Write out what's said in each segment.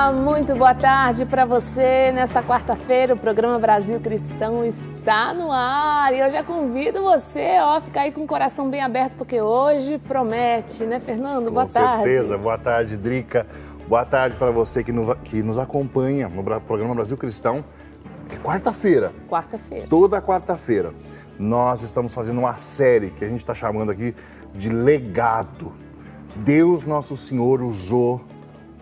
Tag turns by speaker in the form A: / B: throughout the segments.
A: Olá, muito boa tarde para você. Nesta quarta-feira, o programa Brasil Cristão está no ar. E eu já convido você a ficar aí com o coração bem aberto, porque hoje promete, né, Fernando? Boa tarde.
B: Com certeza. Boa tarde, Drica. Boa tarde para você que nos acompanha no programa Brasil Cristão. É quarta-feira.
A: Quarta-feira.
B: Toda quarta-feira. Nós estamos fazendo uma série que a gente está chamando aqui de Legado. Deus Nosso Senhor usou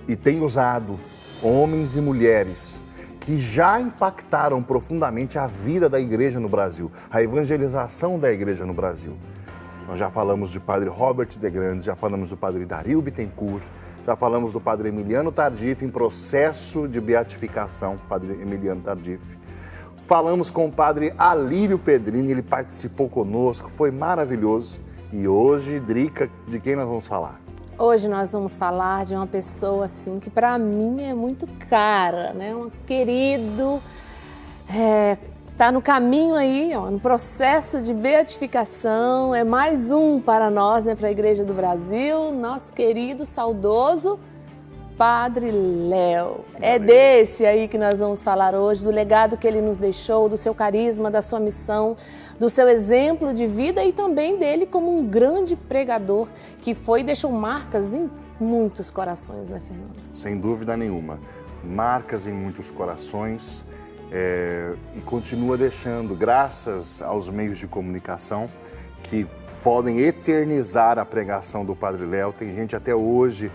B: e tem usado homens e mulheres que já impactaram profundamente a vida da igreja no Brasil, a evangelização da igreja no Brasil. Nós já falamos de Padre Robert de Grandes, já falamos do Padre Dario Bittencourt, já falamos do Padre Emiliano Tardif em processo de beatificação, Padre Emiliano Tardif. Falamos com o Padre Alírio Pedrini, ele participou conosco, foi maravilhoso. E hoje, Drica, de quem nós vamos falar?
A: Hoje nós vamos falar de uma pessoa assim que para mim é muito cara, né? Um querido, tá no caminho aí, ó, no processo de beatificação, é mais um para nós, né, para a Igreja do Brasil, nosso querido, saudoso Padre Léo. É desse aí que nós vamos falar hoje, do legado que ele nos deixou, do seu carisma, da sua missão, do seu exemplo de vida e também dele como um grande pregador que foi e deixou marcas em muitos corações, né, Fernando?
B: Sem dúvida nenhuma. Marcas em muitos corações e continua deixando, graças aos meios de comunicação que podem eternizar a pregação do Padre Léo. Tem gente até hoje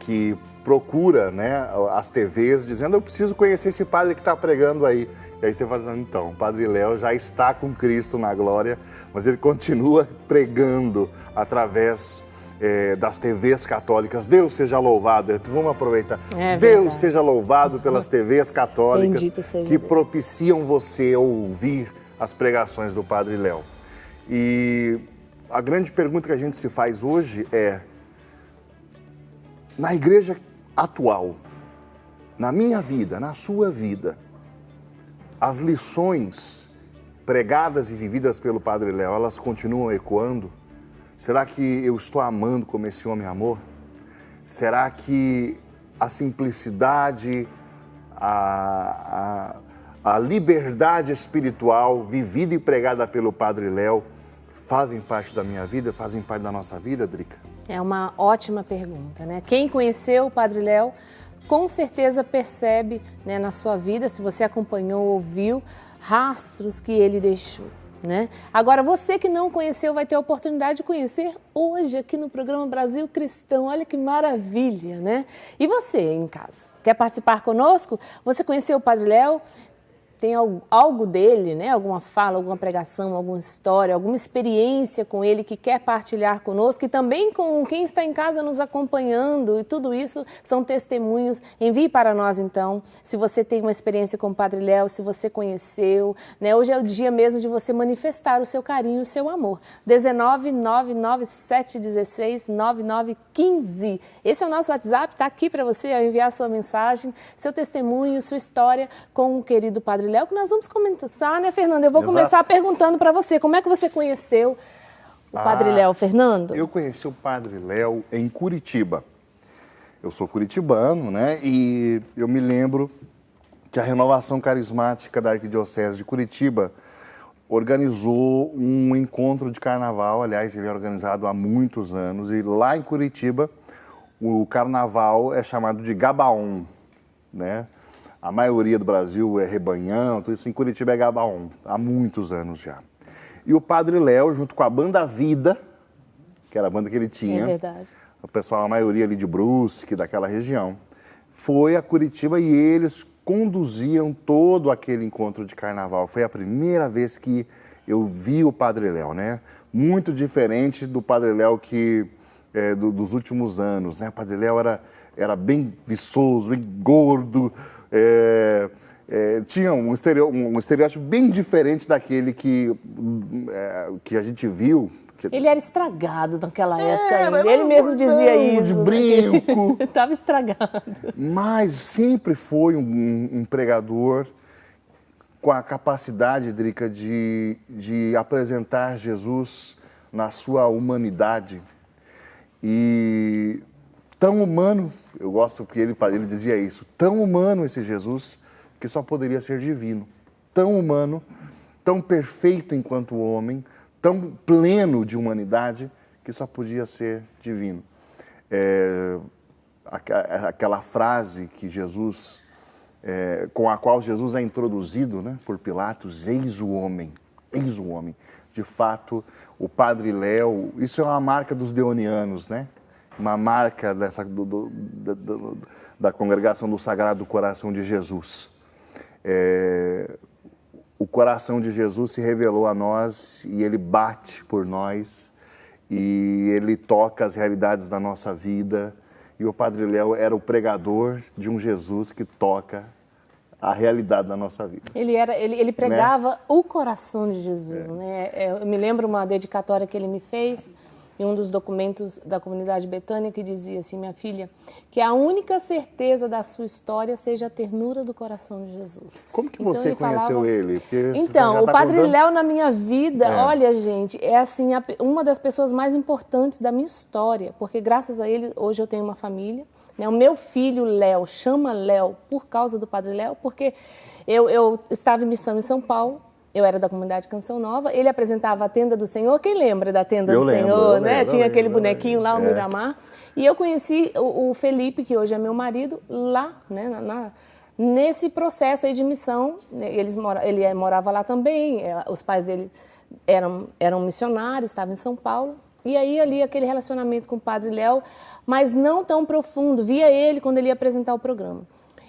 B: que procura, né, as TVs dizendo: eu preciso conhecer esse padre que está pregando aí. E aí você fala assim: então, o Padre Léo já está com Cristo na glória, mas ele continua pregando através das TVs católicas. Deus seja louvado. Vamos aproveitar. Deus seja louvado pelas TVs católicas que propiciam você ouvir as pregações do Padre Léo. E a grande pergunta que a gente se faz hoje é: na igreja atual, na minha vida, na sua vida, as lições pregadas e vividas pelo Padre Léo, elas continuam ecoando? Será que eu estou amando como esse homem amou? Será que a simplicidade, a liberdade espiritual vivida e pregada pelo Padre Léo fazem parte da minha vida, fazem parte da nossa vida, Drica?
A: É uma ótima pergunta, né? Quem conheceu o Padre Léo com certeza percebe, né, na sua vida, se você acompanhou, ouviu, rastros que ele deixou, né? Agora, você que não conheceu vai ter a oportunidade de conhecer hoje aqui no programa Brasil Cristão. Olha que maravilha, né? E você em casa, quer participar conosco? Você conheceu o Padre Léo? Tem algo dele, né? Alguma fala, alguma pregação, alguma história, alguma experiência com ele que quer partilhar conosco e também com quem está em casa nos acompanhando, e tudo isso são testemunhos. Envie para nós então, se você tem uma experiência com o Padre Léo, se você conheceu, né? Hoje é o dia mesmo de você manifestar o seu carinho, o seu amor. 19997169915. Esse é o nosso WhatsApp, está aqui para você enviar sua mensagem, seu testemunho, sua história com o querido Padre Léo, que nós vamos começar, né, Fernando? Eu vou começar perguntando para você, como é que você conheceu o Padre Léo, Fernando?
B: Eu conheci o Padre Léo em Curitiba. Eu sou curitibano, né, e eu me lembro que a Renovação Carismática da Arquidiocese de Curitiba organizou um encontro de carnaval. Aliás, ele é organizado há muitos anos, e lá em Curitiba o carnaval é chamado de Gabaon, né? A maioria do Brasil é Rebanhão, tudo isso. Em Curitiba é Gabaon, há muitos anos já. E o Padre Léo, junto com a Banda Vida, que era a banda que ele tinha,
A: é verdade,
B: o pessoal, a maioria ali de Brusque, daquela região, foi a Curitiba e eles conduziram todo aquele encontro de carnaval. Foi a primeira vez que eu vi o Padre Léo, né? Muito diferente do Padre Léo dos últimos anos, né? O Padre Léo era bem viçoso, bem gordo, tinha um estereótipo bem diferente daquele que a gente viu.
A: Ele era estragado naquela época, ele mesmo dizia isso.
B: De brinco.
A: Estava estragado.
B: Mas sempre foi um pregador com a capacidade, Drica, de apresentar Jesus na sua humanidade. E tão humano, eu gosto porque ele dizia isso, tão humano esse Jesus, que só poderia ser divino. Tão humano, tão perfeito enquanto homem, tão pleno de humanidade, que só podia ser divino. Aquela frase que Jesus, com a qual Jesus é introduzido, né, por Pilatos, eis o homem, eis o homem. De fato, o Padre Léo, isso é uma marca dos deonianos, né? Uma marca da congregação do Sagrado Coração de Jesus. O coração de Jesus se revelou a nós e ele bate por nós e ele toca as realidades da nossa vida. E o Padre Léo era o pregador de um Jesus que toca a realidade da nossa vida.
A: Ele pregava, né, o coração de Jesus, né? Eu me lembro uma dedicatória que ele me fez em um dos documentos da comunidade Betânia, que dizia assim: minha filha, que a única certeza da sua história seja a ternura do coração de Jesus.
B: Como que você conheceu ele?
A: Então, o Padre Léo na minha vida, olha, gente, é assim, uma das pessoas mais importantes da minha história, porque graças a ele hoje eu tenho uma família, né? O meu filho Léo chama Léo por causa do Padre Léo, porque eu estava em missão em São Paulo. Eu era da comunidade Canção Nova, ele apresentava a Tenda do Senhor. Quem lembra da Tenda do Senhor, né? Tinha aquele bonequinho lá, o Miramar. E eu conheci o Felipe, que hoje é meu marido, lá, né, nesse processo aí de missão. Ele morava lá também, os pais dele eram missionários, estavam em São Paulo. E aí ali aquele relacionamento com o Padre Léo, mas não tão profundo. Via ele quando ele ia apresentar o programa.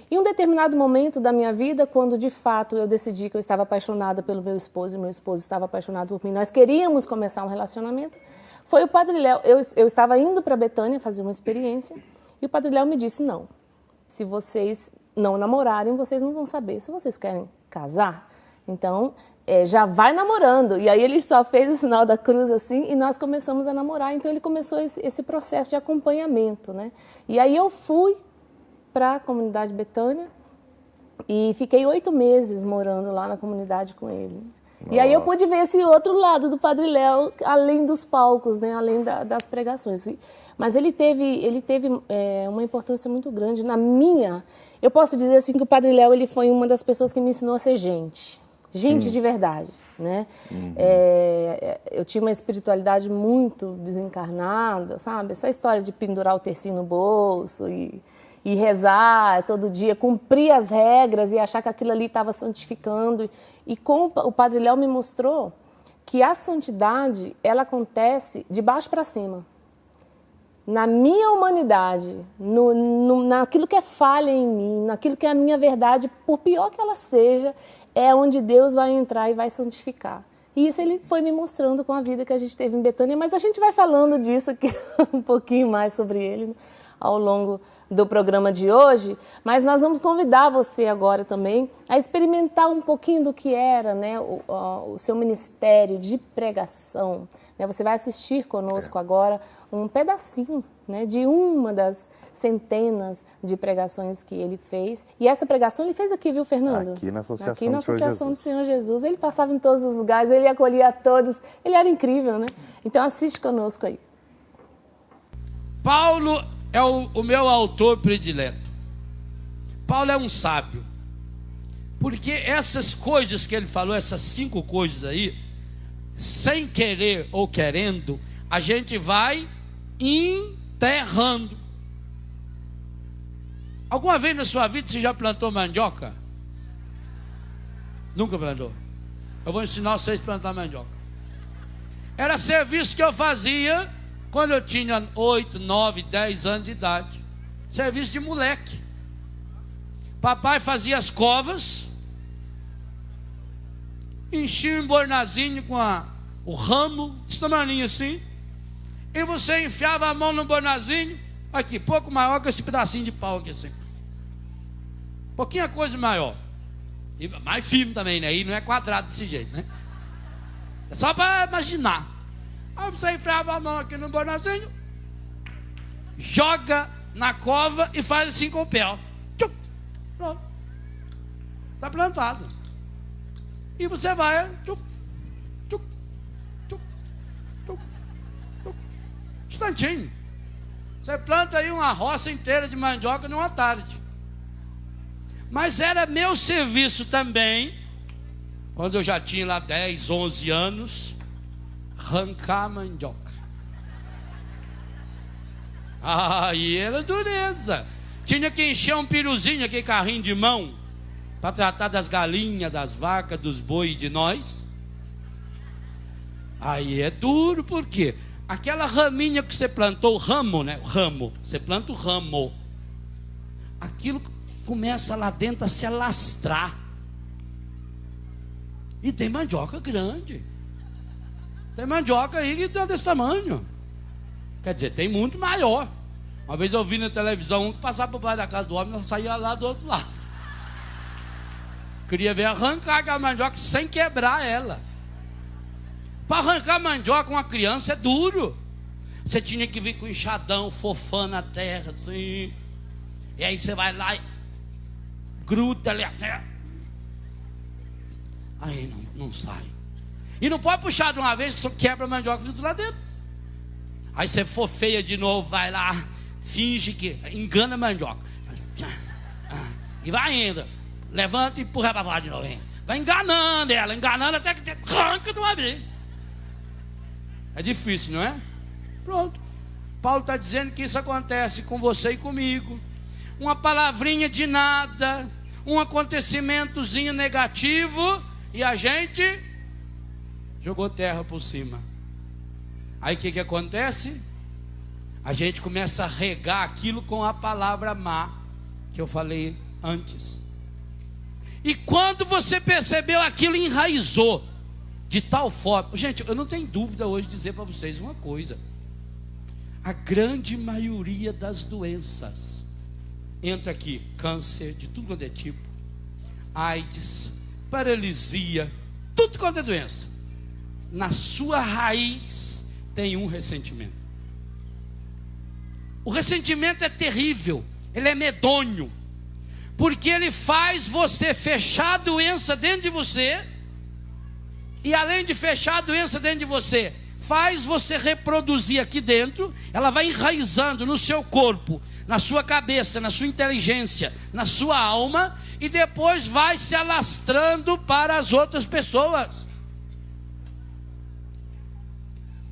A: Em um determinado momento da minha vida, quando de fato eu decidi que eu estava apaixonada pelo meu esposo e meu esposo estava apaixonado por mim, nós queríamos começar um relacionamento, foi o Padre Léo. Eu estava indo para Betânia fazer uma experiência e o Padre Léo me disse: não, se vocês não namorarem, vocês não vão saber se vocês querem casar. Então, já vai namorando. E aí ele só fez o sinal da cruz assim e nós começamos a namorar. Então ele começou esse processo de acompanhamento, né? E aí eu fui para a comunidade Betânia e fiquei 8 meses morando lá na comunidade com ele. Nossa. E aí eu pude ver esse outro lado do Padre Léo, além dos palcos, né, além das pregações. Mas ele teve uma importância muito grande na minha. Eu posso dizer assim que o Padre Léo ele foi uma das pessoas que me ensinou a ser gente de verdade, né? Eu tinha uma espiritualidade muito desencarnada, sabe? Essa história de pendurar o tercinho no bolso e rezar todo dia, cumprir as regras e achar que aquilo ali estava santificando. E com o Padre Léo me mostrou que a santidade, ela acontece de baixo para cima. Na minha humanidade, naquilo que é falha em mim, naquilo que é a minha verdade, por pior que ela seja, é onde Deus vai entrar e vai santificar. E isso ele foi me mostrando com a vida que a gente teve em Betânia, mas a gente vai falando disso aqui um pouquinho mais sobre ele, né, ao longo do programa de hoje, mas nós vamos convidar você agora também a experimentar um pouquinho do que era, né, o seu ministério de pregação. Né? Você vai assistir conosco agora um pedacinho, né, de uma das centenas de pregações que ele fez. E essa pregação ele fez aqui, viu, Fernando?
B: Aqui na
A: Associação do Senhor Jesus. Ele passava em todos os lugares, ele acolhia a todos, ele era incrível, né? Então assiste conosco aí.
C: Paulo é o meu autor predileto. Paulo é um sábio. Porque essas coisas que ele falou, essas 5 coisas aí, sem querer ou querendo, a gente vai enterrando. Alguma vez na sua vida você já plantou mandioca? Nunca plantou? Eu vou ensinar vocês a plantar mandioca. Era serviço que eu fazia quando eu tinha 8, 9, 10 anos de idade. Serviço de moleque. Papai fazia as covas, enchia um bornazinho com o ramo, desse tamanho assim, e você enfiava a mão no bornazinho, aqui, pouco maior que esse pedacinho de pau aqui assim. Pouquinha coisa maior. E mais firme também, né? E não é quadrado desse jeito, né? É só para imaginar. Aí você enfiava a mão aqui no bornazinho, joga na cova e faz assim com o pé, ó. Pronto. Está plantado. E você vai, instantinho. Você planta aí uma roça inteira de mandioca numa tarde. Mas era meu serviço também, quando eu já tinha lá 10, 11 anos, arrancar mandioca. Aí era dureza. Tinha que encher um piruzinho, aquele carrinho de mão, para tratar das galinhas, das vacas, dos boi e de nós. Aí é duro, por quê? Aquela raminha que você plantou, o ramo, né? O ramo, você planta o ramo. Aquilo começa lá dentro a se alastrar. E tem mandioca grande. Tem mandioca aí que dá desse tamanho. Quer dizer, tem muito maior. Uma vez eu vi na televisão um que passava por baixo da casa do homem e saía lá do outro lado. Queria ver arrancar aquela mandioca sem quebrar ela. Para arrancar mandioca uma criança é duro. Você tinha que vir com enxadão, fofando a terra assim. E aí você vai lá e gruda ali a terra. Aí não sai. E não pode puxar de uma vez, que você quebra a mandioca e fica lá dentro. Aí você fofeia de novo, vai lá, finge que engana a mandioca. E vai indo. Levanta e empurra para fora de novo. Hein? Vai enganando ela, até que arranca de uma vez. É difícil, não é? Pronto. Paulo está dizendo que isso acontece com você e comigo. Uma palavrinha de nada, um acontecimentozinho negativo, e a gente jogou terra por cima. Aí o que acontece? A gente começa a regar aquilo com a palavra má, que eu falei antes. E quando você percebeu, aquilo enraizou de tal forma. Gente, eu não tenho dúvida hoje de dizer para vocês uma coisa. A grande maioria das doenças entra aqui: câncer de tudo quanto é tipo, AIDS, paralisia, tudo quanto é doença. Na sua raiz tem um ressentimento. O ressentimento é terrível, ele é medonho, porque ele faz você fechar a doença dentro de você. E além de fechar a doença dentro de você, faz você reproduzir aqui dentro. Ela vai enraizando no seu corpo, na sua cabeça, na sua inteligência, na sua alma, e depois vai se alastrando para as outras pessoas.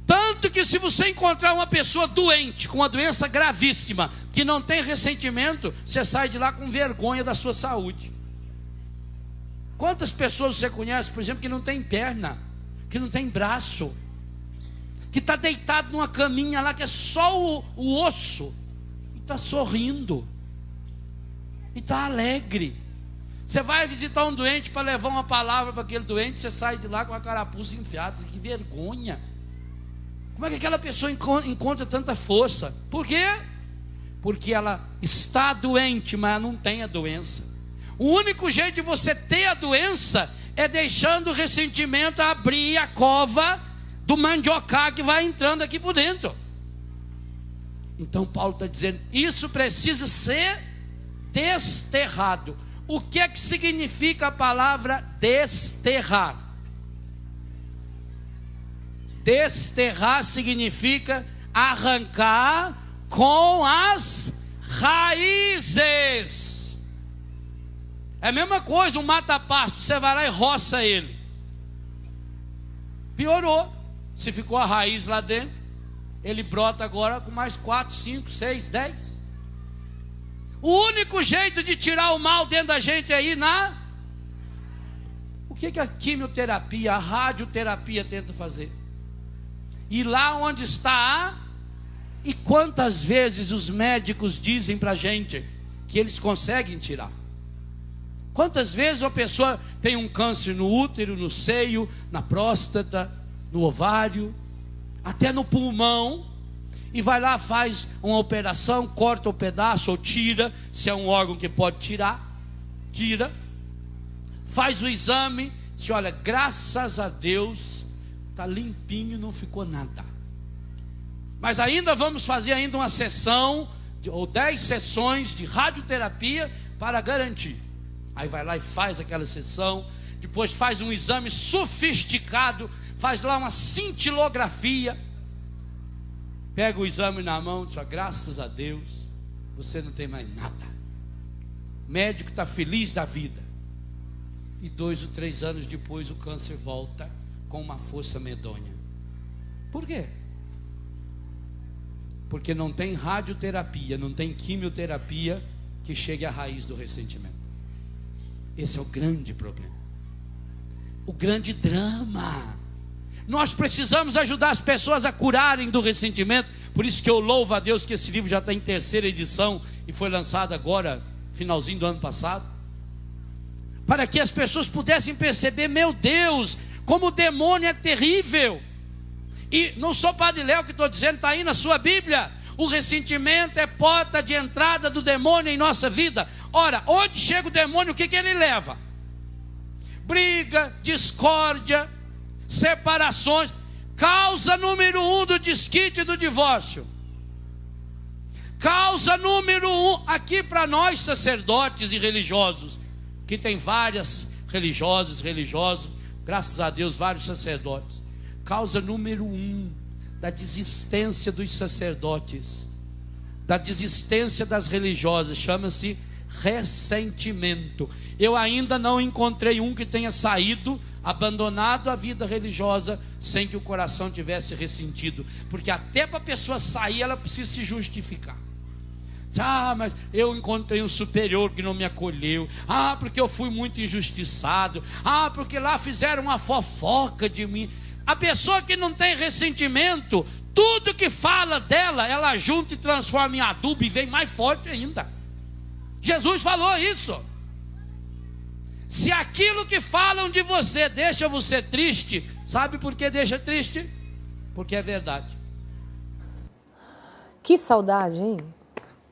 C: Tanto que se você encontrar uma pessoa doente, com uma doença gravíssima, que não tem ressentimento, você sai de lá com vergonha da sua saúde. Quantas pessoas você conhece, por exemplo, que não tem perna, que não tem braço, que está deitado numa caminha lá que é só o osso, e está sorrindo, e está alegre. Você vai visitar um doente para levar uma palavra para aquele doente, você sai de lá com a carapuça enfiada. Que vergonha! Como é que aquela pessoa encontra tanta força? Por quê? Porque ela está doente, mas não tem a doença. O único jeito de você ter a doença é deixando o ressentimento abrir a cova do mandiocá que vai entrando aqui por dentro. Então Paulo está dizendo, isso precisa ser desterrado. O que é que significa a palavra desterrar? Desterrar significa arrancar com as raízes. É a mesma coisa, um mata-pasto, você vai lá e roça ele. Piorou. Se ficou a raiz lá dentro, ele brota agora com mais 4, 5, 6, 10. O único jeito de tirar o mal dentro da gente é ir na... O que a quimioterapia, a radioterapia tenta fazer? Ir lá onde está E quantas vezes os médicos dizem para a gente que eles conseguem tirar? Quantas vezes a pessoa tem um câncer no útero, no seio, na próstata, no ovário, até no pulmão, e vai lá, faz uma operação, corta o pedaço ou tira, se é um órgão que pode tirar, tira, faz o exame, diz, olha, graças a Deus, está limpinho, não ficou nada. Mas ainda vamos fazer ainda uma sessão, ou 10 sessões de radioterapia para garantir. Aí vai lá e faz aquela sessão, depois faz um exame sofisticado, faz lá uma cintilografia. pega o exame na mão e diz: graças a Deus, você não tem mais nada. O médico está feliz da vida. E 2 ou 3 anos depois o câncer volta com uma força medonha. Por quê? Porque não tem radioterapia, não tem quimioterapia que chegue à raiz do ressentimento. Esse é o grande problema, o grande drama. Nós precisamos ajudar as pessoas a curarem do ressentimento. Por isso que eu louvo a Deus que esse livro já está em 3ª edição e foi lançado agora, finalzinho do ano passado, para que as pessoas pudessem perceber: meu Deus, como o demônio é terrível. E não sou Padre Léo que estou dizendo, está aí na sua Bíblia. O ressentimento é porta de entrada do demônio em nossa vida. Ora, onde chega o demônio, o que ele leva? Briga, discórdia, separações. Causa número 1 do desquite e do divórcio. Causa número 1 aqui para nós sacerdotes e religiosos, que tem várias religiosos, graças a Deus, vários sacerdotes. Causa número 1 da desistência dos sacerdotes, da desistência das religiosas, chama-se ressentimento. Eu ainda não encontrei um que tenha saído, abandonado a vida religiosa, sem que o coração tivesse ressentido. Porque até para a pessoa sair, ela precisa se justificar. Mas eu encontrei um superior que não me acolheu. Porque eu fui muito injustiçado. Porque lá fizeram uma fofoca de mim. A pessoa que não tem ressentimento, tudo que fala dela, ela junta e transforma em adubo e vem mais forte ainda. Jesus falou isso. Se aquilo que falam de você deixa você triste, sabe por que deixa triste? Porque é verdade.
A: Que saudade, hein?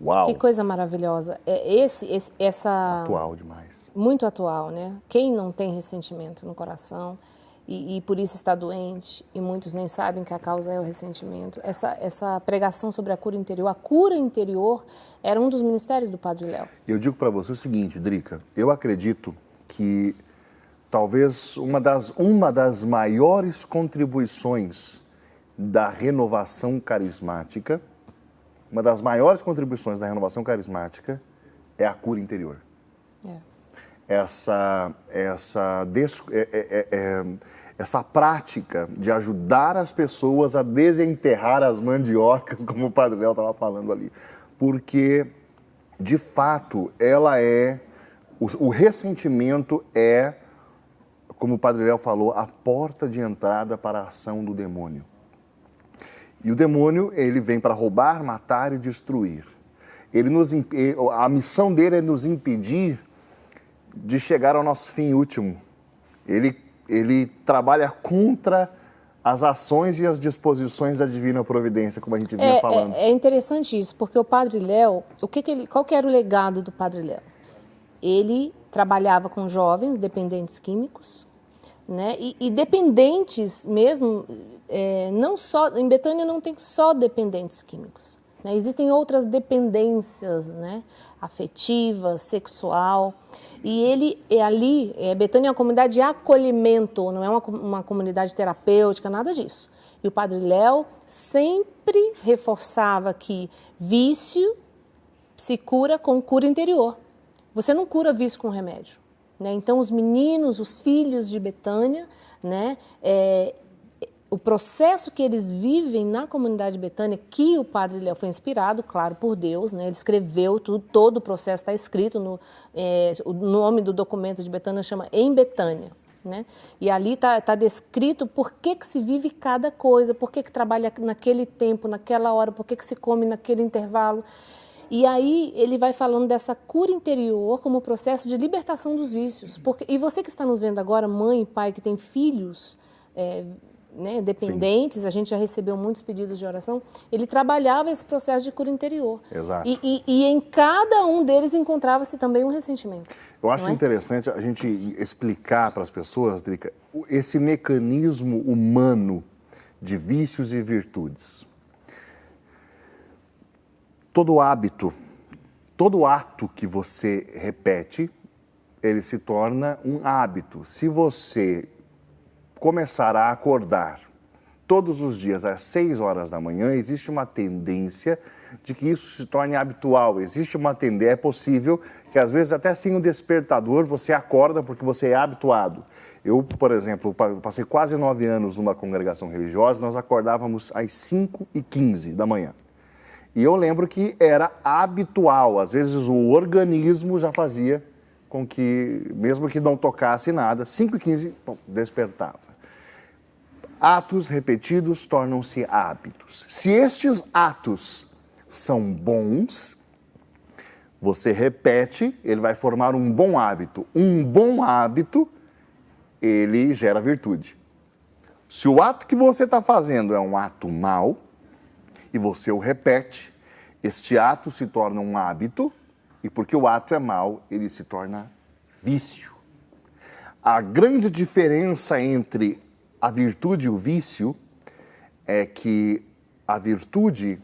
B: Uau.
A: Que coisa maravilhosa. Essa
B: atual demais.
A: Muito atual, né? Quem não tem ressentimento no coração e por isso está doente, e muitos nem sabem que a causa é o ressentimento. Essa pregação sobre a cura interior era um dos ministérios do Padre Léo.
B: Eu digo para você o seguinte, Drica, eu acredito que talvez uma das maiores contribuições da renovação carismática, é a cura interior. Essa prática de ajudar as pessoas a desenterrar as mandiocas, como o Padre Léo estava falando ali. Porque, de fato, o ressentimento é, como o Padre Léo falou, a porta de entrada para a ação do demônio. E o demônio, ele vem para roubar, matar e destruir. A missão dele é nos impedir de chegar ao nosso fim último. Ele trabalha contra as ações e as disposições da divina providência, como a gente vinha falando.
A: É interessante isso, porque o Padre Léo, qual que era o legado do Padre Léo? Ele trabalhava com jovens dependentes químicos, né? E dependentes mesmo, não só, em Betânia não tem só dependentes químicos, né? Existem outras dependências, né? Afetiva, sexual. E Betânia é uma comunidade de acolhimento, não é uma comunidade terapêutica, nada disso. E o Padre Léo sempre reforçava que vício se cura com cura interior. Você não cura vício com remédio, né? Então, os meninos, os filhos de Betânia, né? O processo que eles vivem na comunidade de Betânia, que o Padre Léo foi inspirado, claro, por Deus, né? Ele escreveu tudo, todo o processo está escrito, o nome do documento de Betânia chama Em Betânia, né? E ali está descrito por que se vive cada coisa, por que trabalha naquele tempo, naquela hora, por que se come naquele intervalo. E aí ele vai falando dessa cura interior como processo de libertação dos vícios. E você que está nos vendo agora, mãe e pai que tem filhos né, dependentes, sim, a gente já recebeu muitos pedidos de oração, ele trabalhava esse processo de cura interior.
B: Exato.
A: E em cada um deles encontrava-se também um ressentimento.
B: Eu acho interessante a gente explicar para as pessoas, Drica, esse mecanismo humano de vícios e virtudes. Todo hábito, todo ato que você repete, ele se torna um hábito. Se você começar a acordar todos os dias às 6 horas da manhã, existe uma tendência de que isso se torne habitual. Existe uma tendência, é possível que às vezes até sem o despertador você acorda porque você é habituado. Eu, por exemplo, passei quase 9 anos numa congregação religiosa, nós acordávamos às 5h15 da manhã. E eu lembro que era habitual, às vezes o organismo já fazia com que, mesmo que não tocasse nada, 5h15, despertava. Atos repetidos tornam-se hábitos. Se estes atos são bons, você repete, ele vai formar um bom hábito. Um bom hábito, ele gera virtude. Se o ato que você está fazendo é um ato mau, e você o repete, este ato se torna um hábito, e porque o ato é mau, ele se torna vício. A grande diferença entre a virtude e o vício é que a virtude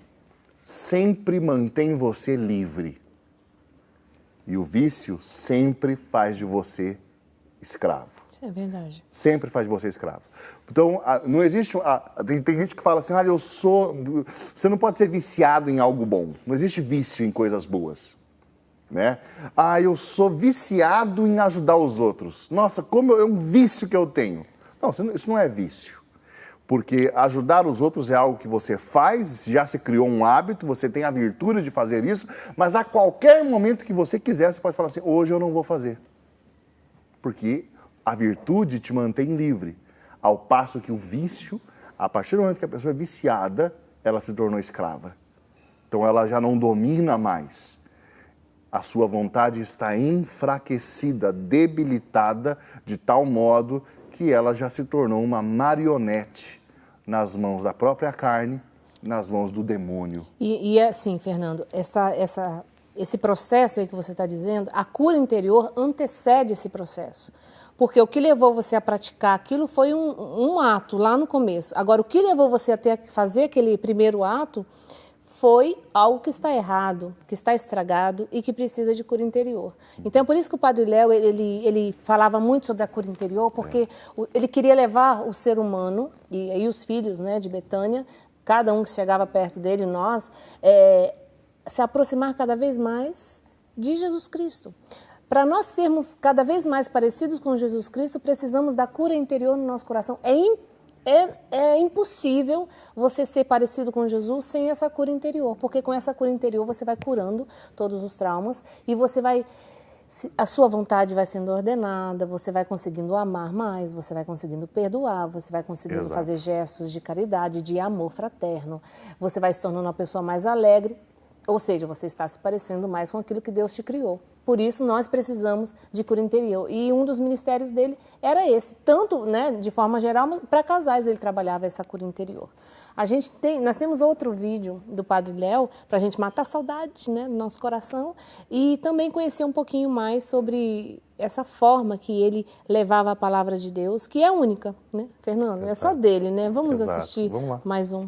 B: sempre mantém você livre. E o vício sempre faz de você escravo.
A: Isso é verdade.
B: Sempre faz de você escravo. Então, não existe... Tem gente que fala assim, você não pode ser viciado em algo bom. Não existe vício em coisas boas. Né? Eu sou viciado em ajudar os outros. Nossa, como é um vício que eu tenho. Não, isso não é vício. Porque ajudar os outros é algo que você faz, já se criou um hábito, você tem a virtude de fazer isso, mas a qualquer momento que você quiser, você pode falar assim, hoje eu não vou fazer. Porque a virtude te mantém livre. Ao passo que o vício, a partir do momento que a pessoa é viciada, ela se tornou escrava. Então ela já não domina mais. A sua vontade está enfraquecida, debilitada, de tal modo que ela já se tornou uma marionete nas mãos da própria carne, nas mãos do demônio.
A: E é assim, Fernando, esse processo aí que você está dizendo, a cura interior antecede esse processo. Porque o que levou você a praticar aquilo foi um ato lá no começo. Agora, o que levou você a ter que fazer aquele primeiro ato foi algo que está errado, que está estragado e que precisa de cura interior. Então, por isso que o Padre Léo, ele falava muito sobre a cura interior, porque ele queria levar o ser humano e os filhos, né, de Betânia, cada um que chegava perto dele, nós, se aproximar cada vez mais de Jesus Cristo. Para nós sermos cada vez mais parecidos com Jesus Cristo, precisamos da cura interior no nosso coração. É impossível você ser parecido com Jesus sem essa cura interior, porque com essa cura interior você vai curando todos os traumas e a sua vontade vai sendo ordenada, você vai conseguindo amar mais, você vai conseguindo perdoar, você vai conseguindo fazer gestos de caridade, de amor fraterno, você vai se tornando uma pessoa mais alegre, ou seja, você está se parecendo mais com aquilo que Deus te criou. Por isso, nós precisamos de cura interior. E um dos ministérios dele era esse. Tanto, né, de forma geral, para casais ele trabalhava essa cura interior. Nós temos outro vídeo do Padre Léo para a gente matar a saudade, né, no nosso coração e também conhecer um pouquinho mais sobre essa forma que ele levava a palavra de Deus, que é única, né, Fernando? É só dele, né? Vamos assistir mais um.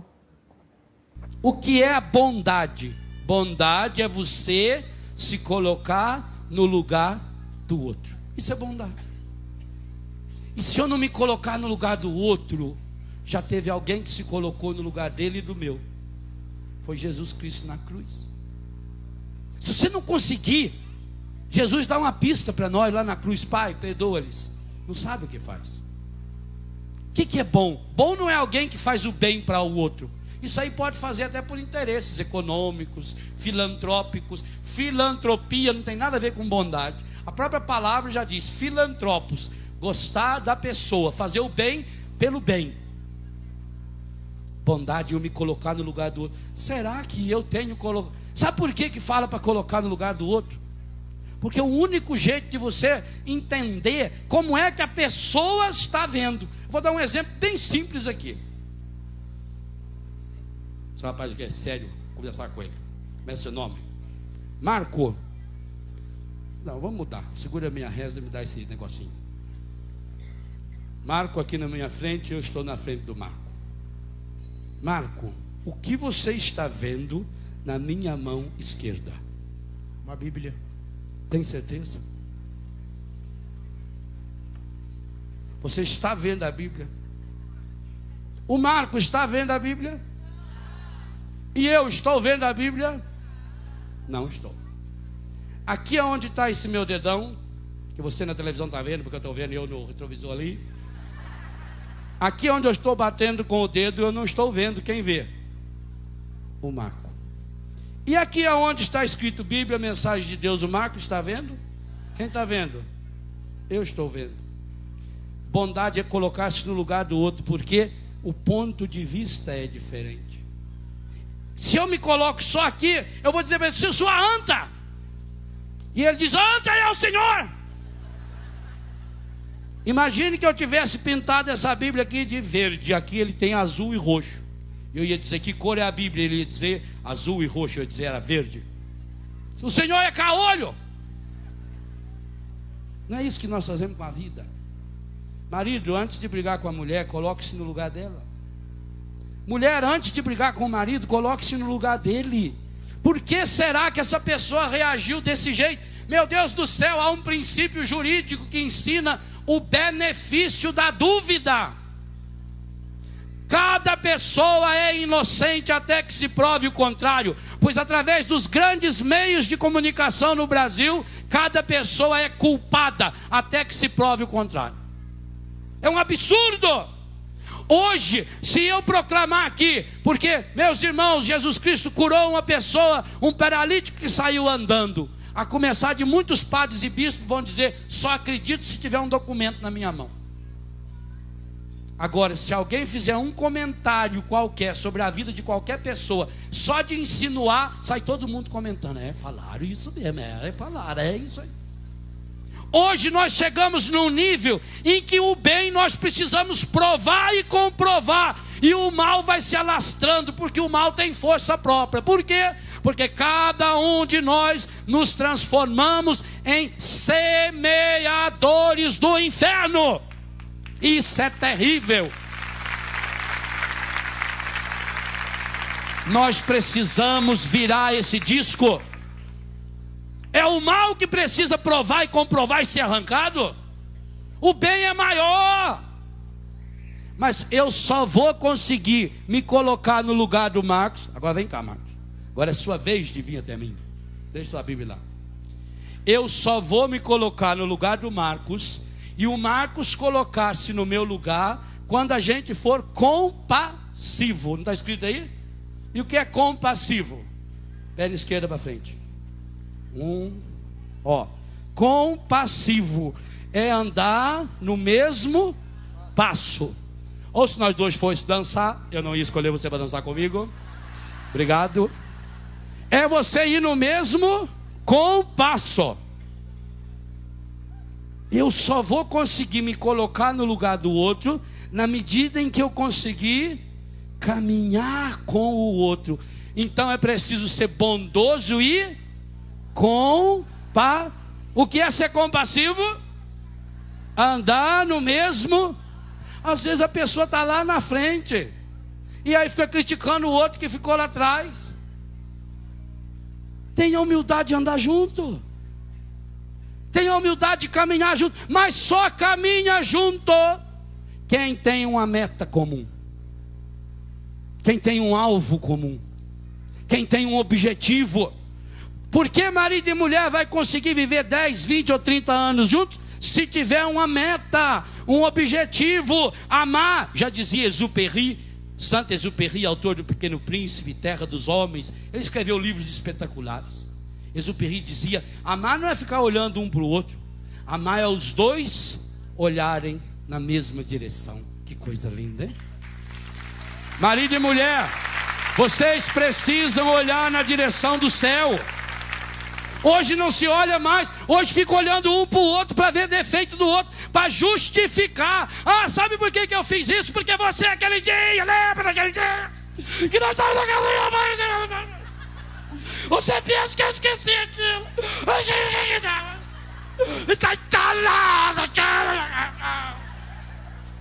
C: O que é a bondade? Bondade é você se colocar no lugar do outro. Isso é bondade. E se eu não me colocar no lugar do outro, já teve alguém que se colocou no lugar dele e do meu. Foi Jesus Cristo na cruz. Se você não conseguir, Jesus dá uma pista para nós lá na cruz. Pai, perdoa-lhes. Não sabe o que faz. O que é bom? Bom não é alguém que faz o bem para o outro. Isso aí pode fazer até por interesses econômicos, filantrópicos. Filantropia não tem nada a ver com bondade. A própria palavra já diz, filantropos, gostar da pessoa, fazer o bem pelo bem. Bondade, eu me colocar no lugar do outro. Será que eu tenho colocado? Sabe por que fala para colocar no lugar do outro? Porque o único jeito de você entender como é que a pessoa está vendo. Vou dar um exemplo bem simples aqui. Esse rapaz que é sério, vou conversar com ele. Como é seu nome? Marco. Não, vamos mudar. Segura a minha reza e me dá esse negocinho. Marco aqui na minha frente, eu estou na frente do Marco. Marco, o que você está vendo na minha mão esquerda?
D: Uma Bíblia.
C: Tem certeza? Você está vendo a Bíblia? O Marcos está vendo a Bíblia? E eu estou vendo a Bíblia? Não estou. Aqui é onde está esse meu dedão, que você na televisão está vendo, porque eu estou vendo eu no retrovisor ali. Aqui onde eu estou batendo com o dedo, eu não estou vendo quem vê. O Marco. E aqui é onde está escrito Bíblia, mensagem de Deus, o Marco está vendo? Quem está vendo? Eu estou vendo. Bondade é colocar-se no lugar do outro, porque o ponto de vista é diferente. Se eu me coloco só aqui, eu vou dizer para ele, eu sou a anta. E ele diz, anta é o Senhor. Imagine que eu tivesse pintado essa Bíblia aqui de verde. Aqui ele tem azul e roxo. Eu ia dizer, que cor é a Bíblia? Ele ia dizer azul e roxo. Eu ia dizer, era verde. O Senhor é caolho. Não é isso que nós fazemos com a vida. Marido, antes de brigar com a mulher, coloque-se no lugar dela. Mulher, antes de brigar com o marido, coloque-se no lugar dele. Por que será que essa pessoa reagiu desse jeito? Meu Deus do céu, há um princípio jurídico que ensina o benefício da dúvida. Cada pessoa é inocente até que se prove o contrário, pois através dos grandes meios de comunicação no Brasil, cada pessoa é culpada até que se prove o contrário. É um absurdo. Hoje, se eu proclamar aqui, porque, meus irmãos, Jesus Cristo curou uma pessoa, um paralítico que saiu andando, a começar de muitos padres e bispos vão dizer, só acredito se tiver um documento na minha mão. Agora, se alguém fizer um comentário qualquer sobre a vida de qualquer pessoa, só de insinuar, sai todo mundo comentando, falaram isso mesmo, falaram, é isso aí. Hoje nós chegamos num nível em que o bem nós precisamos provar e comprovar, e o mal vai se alastrando, porque o mal tem força própria. Por quê? Porque cada um de nós nos transformamos em semeadores do inferno. Isso é terrível. Nós precisamos virar esse disco. É o mal que precisa provar e comprovar e ser arrancado? O bem é maior. Mas eu só vou conseguir me colocar no lugar do Marcos. Agora vem cá, Marcos. Agora é sua vez de vir até mim. Deixa sua Bíblia lá. Eu só vou me colocar no lugar do Marcos, e o Marcos colocar-se no meu lugar, quando a gente for compassivo. Não está escrito aí? E o que é compassivo? Perna esquerda para frente. Compassivo é andar no mesmo passo. Ou se nós dois fosse dançar, eu não ia escolher você para dançar comigo. Obrigado. É você ir no mesmo compasso. Eu só vou conseguir me colocar no lugar do outro na medida em que eu conseguir caminhar com o outro. Então é preciso ser bondoso e o que é ser compassivo? Andar no mesmo. Às vezes a pessoa está lá na frente e aí fica criticando o outro que ficou lá atrás. Tenha humildade de andar junto. Tenha humildade de caminhar junto. Mas só caminha junto quem tem uma meta comum, quem tem um alvo comum, quem tem um objetivo. Porque marido e mulher vai conseguir viver 10, 20 ou 30 anos juntos se tiver uma meta, um objetivo, amar. Já dizia Exupéry, Saint-Exupéry, autor do Pequeno Príncipe, Terra dos Homens. Ele escreveu livros espetaculares. Exupéry dizia, amar não é ficar olhando um para o outro. Amar é os dois olharem na mesma direção. Que coisa linda, hein? Marido e mulher, vocês precisam olhar na direção do céu. Hoje não se olha mais. Hoje fica olhando um para o outro para ver defeito do outro, para justificar. Sabe por que eu fiz isso? Porque você aquele dia, lembra daquele dia que nós estávamos naquele dia? Você pensa que eu esqueci aquilo? E está entalado.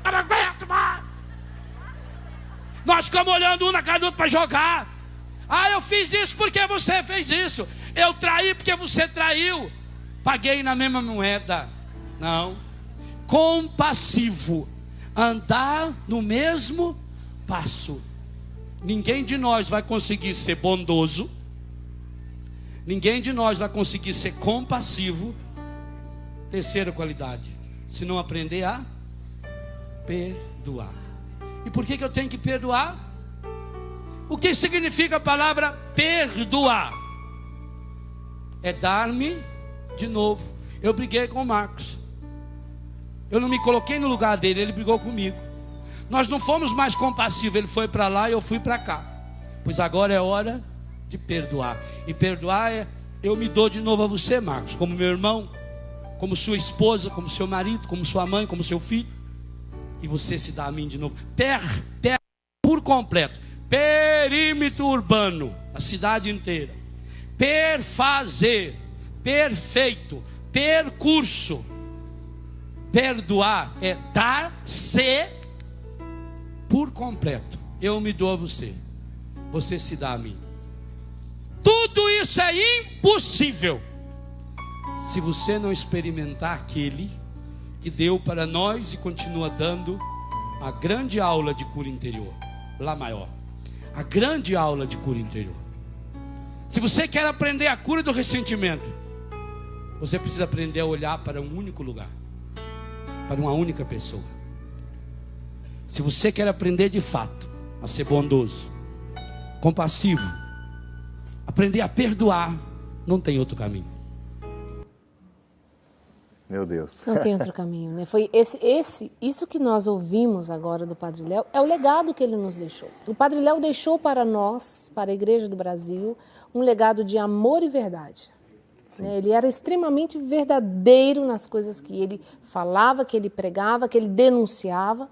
C: Eu não aguento mais. Nós ficamos olhando um na cara do outro para jogar. Eu fiz isso porque você fez isso. Eu traí porque você traiu. Paguei na mesma moeda. Não. Compassivo. Andar no mesmo passo. Ninguém de nós vai conseguir ser bondoso, ninguém de nós vai conseguir ser compassivo. Terceira qualidade, se não aprender a perdoar. E por que eu tenho que perdoar? O que significa a palavra perdoar? É dar-me de novo. Eu briguei com o Marcos, eu não me coloquei no lugar dele, ele brigou comigo. Nós não fomos mais compassivos, ele foi para lá e eu fui para cá. Pois agora é hora de perdoar. E perdoar é, eu me dou de novo a você, Marcos, como meu irmão, como sua esposa, como seu marido, como sua mãe, como seu filho. E você se dá a mim de novo. Por completo. Perímetro urbano, a cidade inteira. Perfazer, perfeito, percurso. Perdoar é dar-se por completo. Eu me dou a você, você se dá a mim. Tudo isso é impossível se você não experimentar aquele que deu para nós e continua dando a grande aula de cura interior, lá maior, a grande aula de cura interior. Se você quer aprender a cura do ressentimento, você precisa aprender a olhar para um único lugar, para uma única pessoa. Se você quer aprender de fato a ser bondoso, compassivo, aprender a perdoar, não tem outro caminho.
B: Meu Deus.
A: Não tem outro caminho, né? Foi isso que nós ouvimos agora do Padre Léo, é o legado que ele nos deixou. O Padre Léo deixou para nós, para a Igreja do Brasil, um legado de amor e verdade. Né? Ele era extremamente verdadeiro nas coisas que ele falava, que ele pregava, que ele denunciava.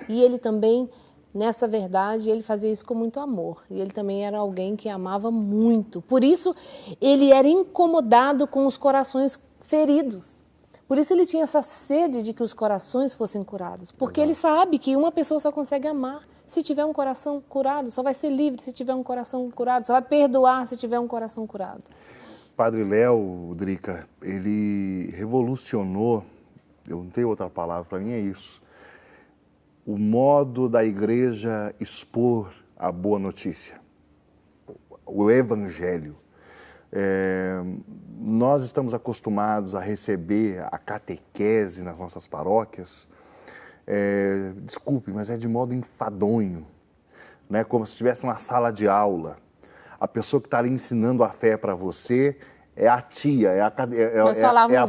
A: E ele também, nessa verdade, ele fazia isso com muito amor. E ele também era alguém que amava muito. Por isso, ele era incomodado com os corações feridos. Por isso ele tinha essa sede de que os corações fossem curados. Porque ele sabe que uma pessoa só consegue amar se tiver um coração curado. Só vai ser livre se tiver um coração curado. Só vai perdoar se tiver um coração curado.
B: Padre Léo, Drica, ele revolucionou, eu não tenho outra palavra, para mim é isso, o modo da igreja expor a boa notícia, o evangelho. Nós estamos acostumados a receber a catequese nas nossas paróquias, desculpe, mas é de modo enfadonho, né? Como se estivesse numa sala de aula. A pessoa que está ali ensinando a fé para você é a tia, é a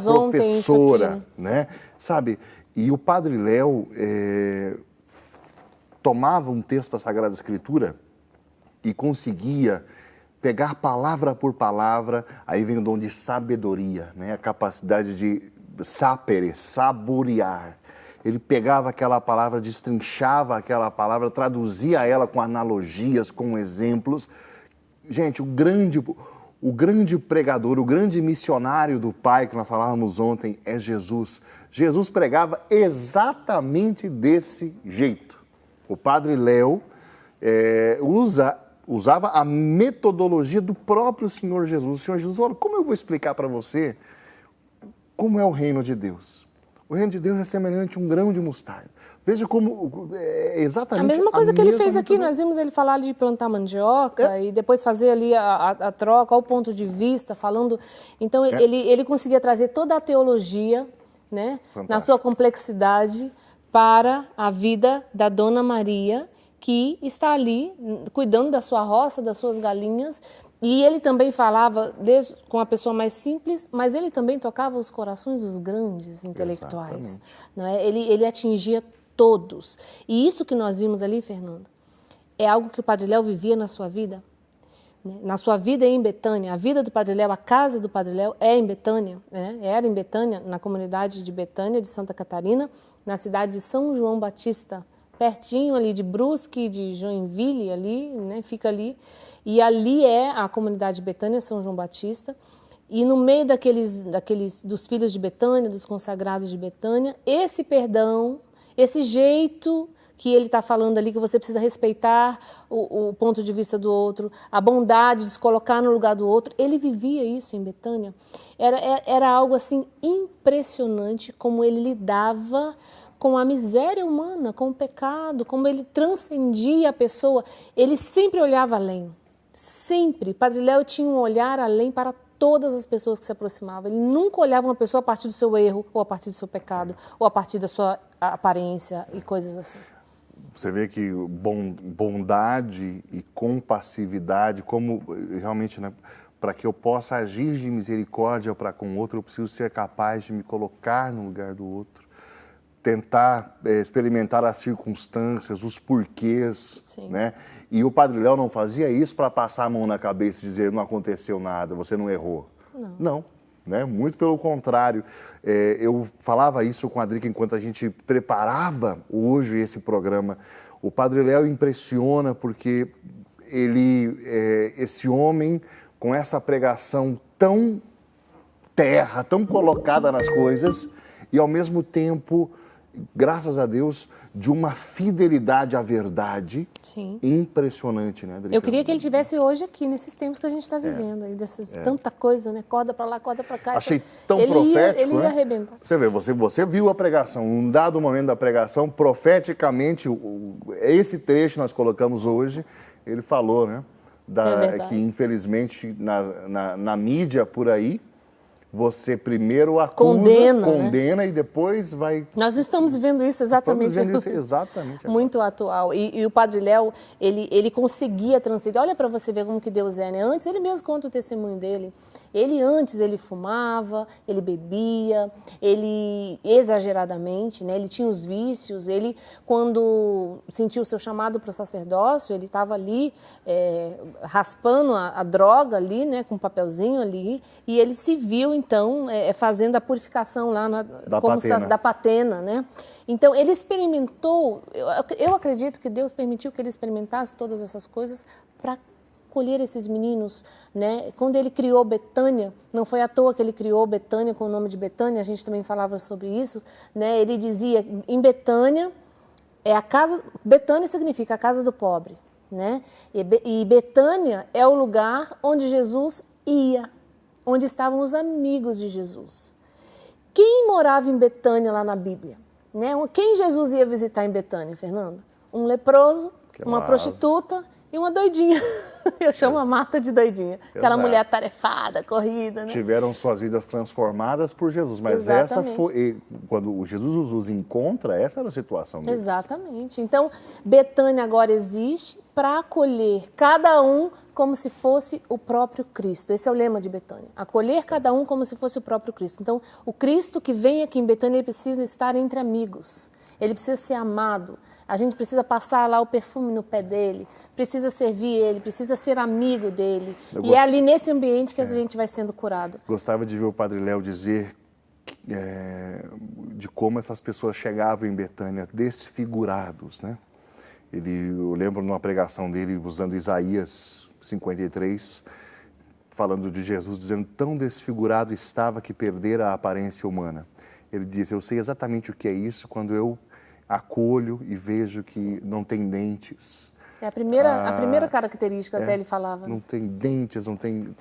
B: professora, né? Sabe? E o Padre Léo tomava um texto da Sagrada Escritura e conseguia pegar palavra por palavra, aí vem o dom de sabedoria, né? A capacidade de sapere, saborear. Ele pegava aquela palavra, destrinchava aquela palavra, traduzia ela com analogias, com exemplos. Gente, o grande pregador, o grande missionário do Pai, que nós falávamos ontem, é Jesus. Jesus pregava exatamente desse jeito. O Padre Léo usava a metodologia do próprio Senhor Jesus. O Senhor Jesus, olha, como eu vou explicar para você como é o reino de Deus? O reino de Deus é semelhante a um grão de mostarda. Veja como é exatamente
A: a mesma coisa que ele fez aqui. Nós vimos ele falar de plantar mandioca e depois fazer ali a troca, ao ponto de vista, falando. Então ele conseguia trazer toda a teologia, né, na sua complexidade, para a vida da Dona Maria, que está ali cuidando da sua roça, das suas galinhas. E ele também falava com a pessoa mais simples, mas ele também tocava os corações dos grandes intelectuais. Não é? Ele atingia todos. E isso que nós vimos ali, Fernando, é algo que o Padre Léo vivia na sua vida. Né? Na sua vida em Betânia, a vida do Padre Léo, a casa do Padre Léo é em Betânia, né? Era em Betânia, na comunidade de Betânia, de Santa Catarina, na cidade de São João Batista, pertinho ali de Brusque, de Joinville, ali, né? Fica ali. E ali é a comunidade de Betânia, São João Batista. E no meio dos filhos de Betânia, dos consagrados de Betânia, esse perdão, esse jeito que ele está falando ali, que você precisa respeitar o ponto de vista do outro, a bondade de se colocar no lugar do outro, ele vivia isso em Betânia. Era algo assim impressionante como ele lidava com a miséria humana, com o pecado, como ele transcendia a pessoa, ele sempre olhava além. Sempre. Padre Léo tinha um olhar além para todas as pessoas que se aproximavam. Ele nunca olhava uma pessoa a partir do seu erro, ou a partir do seu pecado, ou a partir da sua aparência e coisas assim.
B: Você vê que bondade e compassividade, como realmente, né, para que eu possa agir de misericórdia para com o outro, eu preciso ser capaz de me colocar no lugar do outro, tentar experimentar as circunstâncias, os porquês, né? E o Padre Léo não fazia isso para passar a mão na cabeça e dizer não aconteceu nada, você não errou. Não, né? Muito pelo contrário. Eu falava isso com a Drica enquanto a gente preparava hoje esse programa. O Padre Léo impressiona porque ele, esse homem com essa pregação tão terra, tão colocada nas coisas e ao mesmo tempo, graças a Deus, de uma fidelidade à verdade.
A: Sim.
B: Impressionante, né, Drica?
A: Eu queria que ele estivesse hoje aqui, nesses tempos que a gente está vivendo, aí, tanta coisa, né? Corda para lá, corda para cá.
B: Achei tão profético,
A: ele ia
B: né?
A: arrebentar.
B: Você vê, você viu a pregação, um dado momento da pregação, profeticamente, esse trecho nós colocamos hoje, ele falou, né? Que infelizmente na mídia por aí, você primeiro acusa, condena né? E depois vai...
A: Nós estamos vivendo isso exatamente.
B: Estamos vivendo isso exatamente.
A: Muito atual. E o Padre Léo, ele conseguia transcender. Olha para você ver como que Deus é, né? Antes, ele mesmo conta o testemunho dele. Antes ele fumava, ele bebia, ele exageradamente, né? Ele tinha os vícios. Ele, quando sentiu o seu chamado para o sacerdócio, ele estava ali raspando a droga ali, né? Com um papelzinho ali. E ele se viu, então, fazendo a purificação lá da patena, né? Então, ele experimentou, eu acredito que Deus permitiu que ele experimentasse todas essas coisas para colher esses meninos, né? Quando ele criou Betânia, não foi à toa que ele criou Betânia com o nome de Betânia, a gente também falava sobre isso, né? Ele dizia, em Betânia, Betânia significa a casa do pobre, né? E Betânia é o lugar onde Jesus ia, onde estavam os amigos de Jesus. Quem morava em Betânia lá na Bíblia? Né? Quem Jesus ia visitar em Betânia, Fernando? Um leproso, uma prostituta e uma doidinha. Eu chamo a Marta de doidinha. Aquela mulher atarefada, corrida, né?
B: Tiveram suas vidas transformadas por Jesus, mas exatamente. Essa foi... Quando Jesus os encontra, essa era a situação deles.
A: Exatamente. Então, Betânia agora existe para acolher cada um como se fosse o próprio Cristo. Esse é o lema de Betânia. Acolher cada um como se fosse o próprio Cristo. Então, o Cristo que vem aqui em Betânia, ele precisa estar entre amigos. Ele precisa ser amado. A gente precisa passar lá o perfume no pé dele, precisa servir ele, precisa ser amigo dele. É ali nesse ambiente que a gente vai sendo curado.
B: Gostava de ver o Padre Léo dizer de como essas pessoas chegavam em Betânia desfigurados, né? Eu lembro numa pregação dele usando Isaías 53, falando de Jesus, dizendo, tão desfigurado estava que perdera a aparência humana. Ele disse, eu sei exatamente o que é isso quando eu acolho e vejo que não tem dentes.
A: É a primeira característica, até ele falava.
B: Não tem dentes, não tem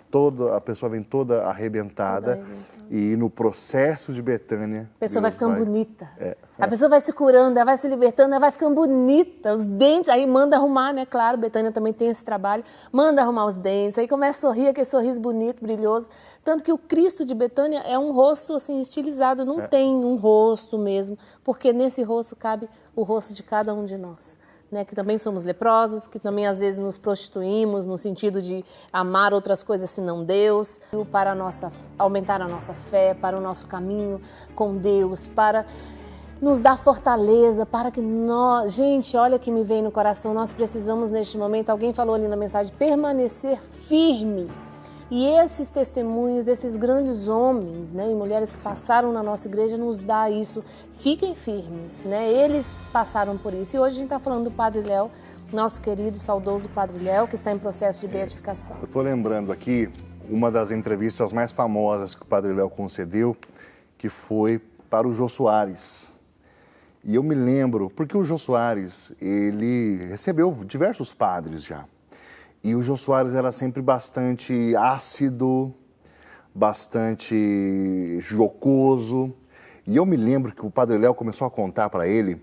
B: a pessoa vem toda arrebentada. E no processo de Betânia...
A: A pessoa vai ficando bonita. A pessoa vai se curando, ela vai se libertando, ela vai ficando bonita. Os dentes, aí manda arrumar, né? Claro, Betânia também tem esse trabalho. Manda arrumar os dentes, aí começa a sorrir, aquele sorriso bonito, brilhoso. Tanto que o Cristo de Betânia é um rosto assim estilizado, não tem um rosto mesmo, porque nesse rosto cabe o rosto de cada um de nós. Né, que também somos leprosos, que também às vezes nos prostituímos no sentido de amar outras coisas senão Deus, para aumentar a nossa fé, para o nosso caminho com Deus, para nos dar fortaleza, para que nós... Gente, olha que me vem no coração, nós precisamos neste momento, alguém falou ali na mensagem, permanecer firme. E esses testemunhos, esses grandes homens, né, e mulheres que passaram na nossa igreja nos dá isso. Fiquem firmes, né? Eles passaram por isso. E hoje a gente está falando do Padre Léo, nosso querido, saudoso Padre Léo, que está em processo de beatificação. Eu
B: estou lembrando aqui uma das entrevistas mais famosas que o Padre Léo concedeu, que foi para o Jô Soares. E eu me lembro, porque o Jô Soares, ele recebeu diversos padres já. E o Jô Soares era sempre bastante ácido, bastante jocoso. E eu me lembro que o Padre Léo começou a contar para ele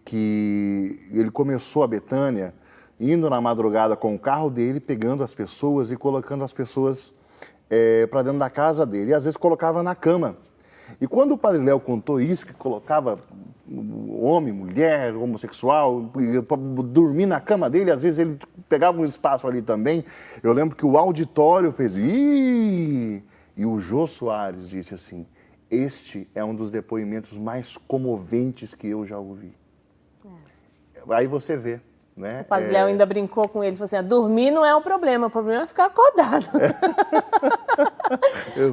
B: que ele começou a Betânia indo na madrugada com o carro dele, pegando as pessoas e colocando as pessoas para dentro da casa dele. E às vezes colocava na cama. E quando o Padre Léo contou isso, que colocava homem, mulher, homossexual, para dormir na cama dele, às vezes ele pegava um espaço ali também. Eu lembro que o auditório fez... Ih! E o Jô Soares disse assim, este é um dos depoimentos mais comoventes que eu já ouvi. Aí você vê, né?
A: O Padre Léo ainda brincou com ele, falou assim, dormir não é o problema é ficar acordado.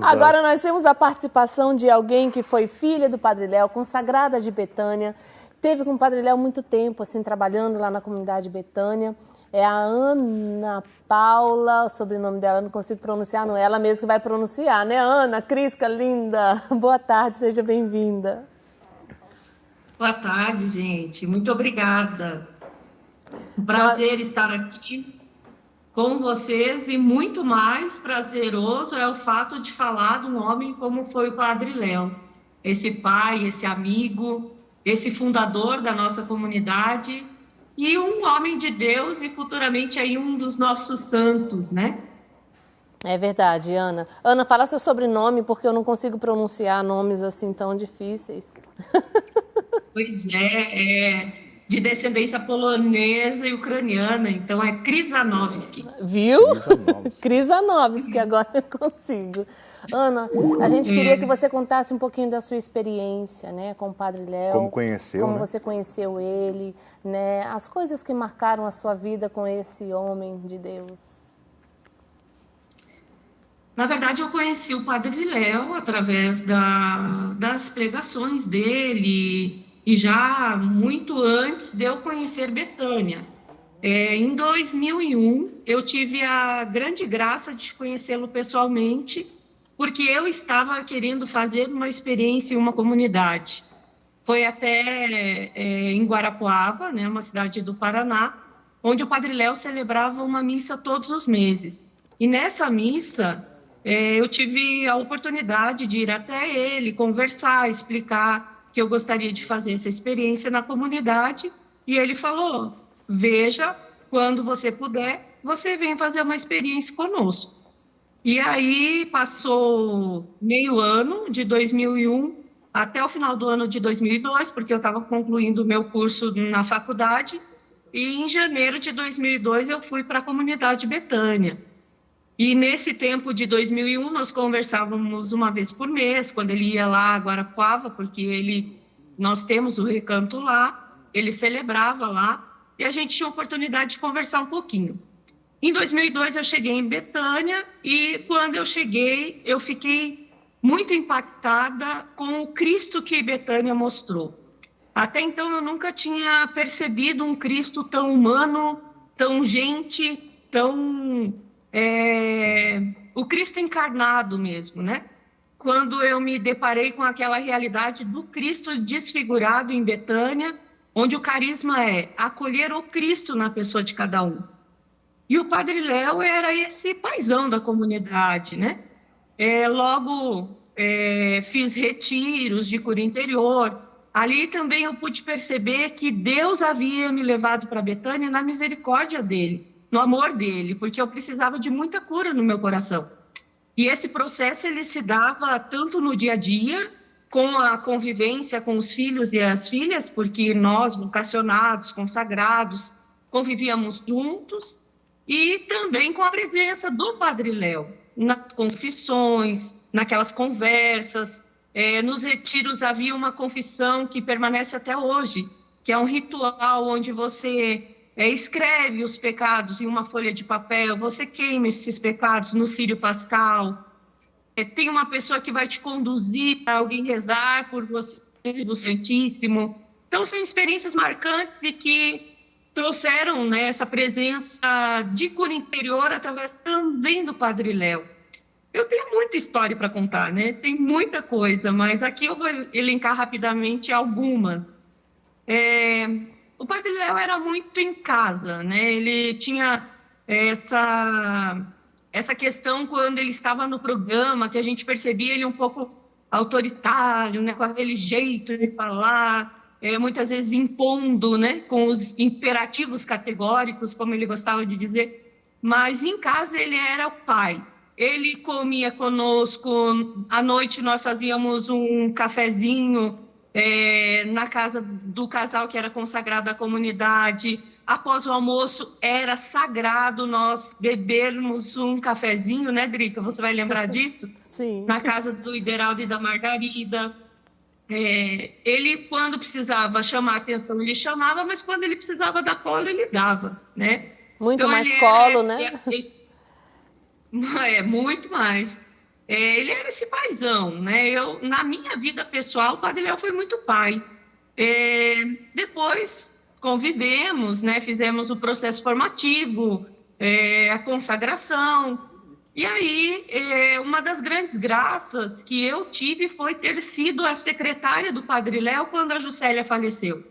A: Agora nós temos a participação de alguém que foi filha do Padre Léo, consagrada de Betânia, teve com o Padre Léo muito tempo, assim, trabalhando lá na comunidade Betânia. É a Ana Paula, o sobrenome dela não consigo pronunciar, não é ela mesma que vai pronunciar, né? Ana, Crisca, linda, boa tarde, seja bem-vinda.
D: Boa tarde, gente. Muito obrigada. Um prazer estar aqui com vocês e muito mais prazeroso é o fato de falar de um homem como foi o Padre Léo. Esse pai, esse amigo, esse fundador da nossa comunidade e um homem de Deus e futuramente aí um dos nossos santos, né?
A: É verdade, Ana. Ana, fala seu sobrenome porque eu não consigo pronunciar nomes assim tão difíceis.
D: Pois é de descendência polonesa e ucraniana, então é Krzyżanowski.
A: Viu? Krzyżanowski, agora eu consigo. Ana, a gente queria que você contasse um pouquinho da sua experiência, né, com o Padre Léo.
B: Como conheceu,
A: Como
B: né?
A: você conheceu ele, né, as coisas que marcaram a sua vida com esse homem de Deus.
D: Na verdade, eu conheci o Padre Léo através das pregações dele e já muito antes de eu conhecer Betânia. Em 2001, eu tive a grande graça de conhecê-lo pessoalmente, porque eu estava querendo fazer uma experiência em uma comunidade. Foi até em Guarapuava, né, uma cidade do Paraná, onde o Padre Léo celebrava uma missa todos os meses. E nessa missa, eu tive a oportunidade de ir até ele, conversar, explicar que eu gostaria de fazer essa experiência na comunidade. E ele falou, veja, quando você puder, você vem fazer uma experiência conosco. E aí passou meio ano, de 2001 até o final do ano de 2002, porque eu estava concluindo o meu curso na faculdade, e em janeiro de 2002 eu fui para a comunidade Betânia. E nesse tempo de 2001 nós conversávamos uma vez por mês, quando ele ia lá a Guarapuava, porque nós temos o recanto lá, ele celebrava lá, e a gente tinha a oportunidade de conversar um pouquinho. Em 2002 eu cheguei em Betânia e quando eu cheguei eu fiquei muito impactada com o Cristo que Betânia mostrou. Até então eu nunca tinha percebido um Cristo tão humano, tão gente, tão... o Cristo encarnado mesmo, né? Quando eu me deparei com aquela realidade do Cristo desfigurado em Betânia, onde o carisma é acolher o Cristo na pessoa de cada um. E o Padre Léo era esse paizão da comunidade, né? Logo fiz retiros de cura interior. Ali também eu pude perceber que Deus havia me levado para Betânia na misericórdia dele, no amor dele, porque eu precisava de muita cura no meu coração. E esse processo ele se dava tanto no dia a dia, com a convivência com os filhos e as filhas, porque nós, vocacionados, consagrados, convivíamos juntos, e também com a presença do Padre Léo, nas confissões, naquelas conversas. Nos retiros havia uma confissão que permanece até hoje, que é um ritual onde você escreve os pecados em uma folha de papel, você queima esses pecados no Círio Pascal, tem uma pessoa que vai te conduzir para alguém rezar por você, do Santíssimo. Então, são experiências marcantes e que trouxeram, né, essa presença de cura interior através também do Padre Léo. Eu tenho muita história para contar, né? Tem muita coisa, mas aqui eu vou elencar rapidamente algumas. O Padre Léo era muito em casa, né? Ele tinha essa questão quando ele estava no programa, que a gente percebia ele um pouco autoritário, né, com aquele jeito de falar, muitas vezes impondo, né, com os imperativos categóricos, como ele gostava de dizer, mas em casa ele era o pai. Ele comia conosco, à noite nós fazíamos um cafezinho na casa do casal que era consagrado à comunidade. Após o almoço era sagrado nós bebermos um cafezinho, né, Drica? Você vai lembrar disso?
A: Sim.
D: Na casa do Ideraldo e da Margarida. Ele, quando precisava chamar a atenção, ele chamava, mas quando ele precisava dar colo, ele dava, né?
A: Muito
D: então,
A: mais colo, né?
D: Muito mais. Ele era esse paizão, né? Na minha vida pessoal, o Padre Léo foi muito pai. Depois convivemos, né? Fizemos o processo formativo, a consagração. E aí, uma das grandes graças que eu tive foi ter sido a secretária do Padre Léo quando a Juscelia faleceu.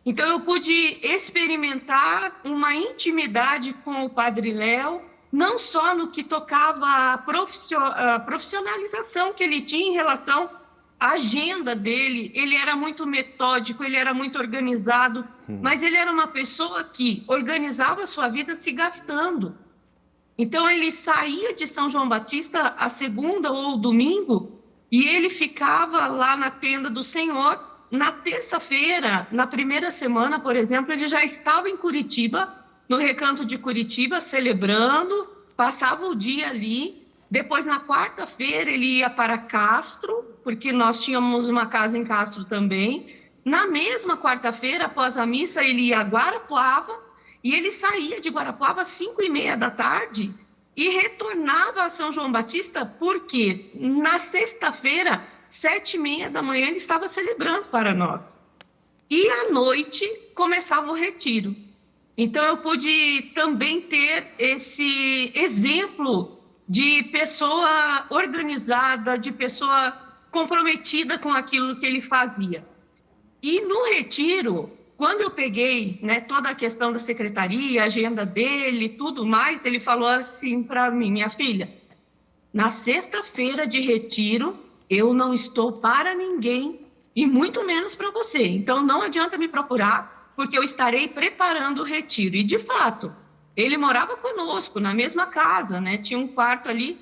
D: Então, eu pude experimentar uma intimidade com o Padre Léo, não só no que tocava a profissionalização que ele tinha em relação à agenda dele. Ele era muito metódico, ele era muito organizado, mas ele era uma pessoa que organizava a sua vida se gastando. Então, ele saía de São João Batista a segunda ou domingo e ele ficava lá na tenda do Senhor. Na terça-feira, na primeira semana, por exemplo, ele já estava em Curitiba, no Recanto de Curitiba, celebrando, passava o dia ali. Depois, na quarta-feira, ele ia para Castro, porque nós tínhamos uma casa em Castro também. Na mesma quarta-feira, após a missa, ele ia a Guarapuava, e ele saía de Guarapuava às 5h30 da tarde e retornava a São João Batista, porque na sexta-feira, 7h30 da manhã, ele estava celebrando para nós. E à noite começava o retiro. Então, eu pude também ter esse exemplo de pessoa organizada, de pessoa comprometida com aquilo que ele fazia. E no retiro, quando eu peguei, né, toda a questão da secretaria, a agenda dele, tudo mais, ele falou assim para mim: minha filha, na sexta-feira de retiro, eu não estou para ninguém e muito menos para você. Então, não adianta me procurar, porque eu estarei preparando o retiro. E, de fato, ele morava conosco, na mesma casa, né? Tinha um quarto ali,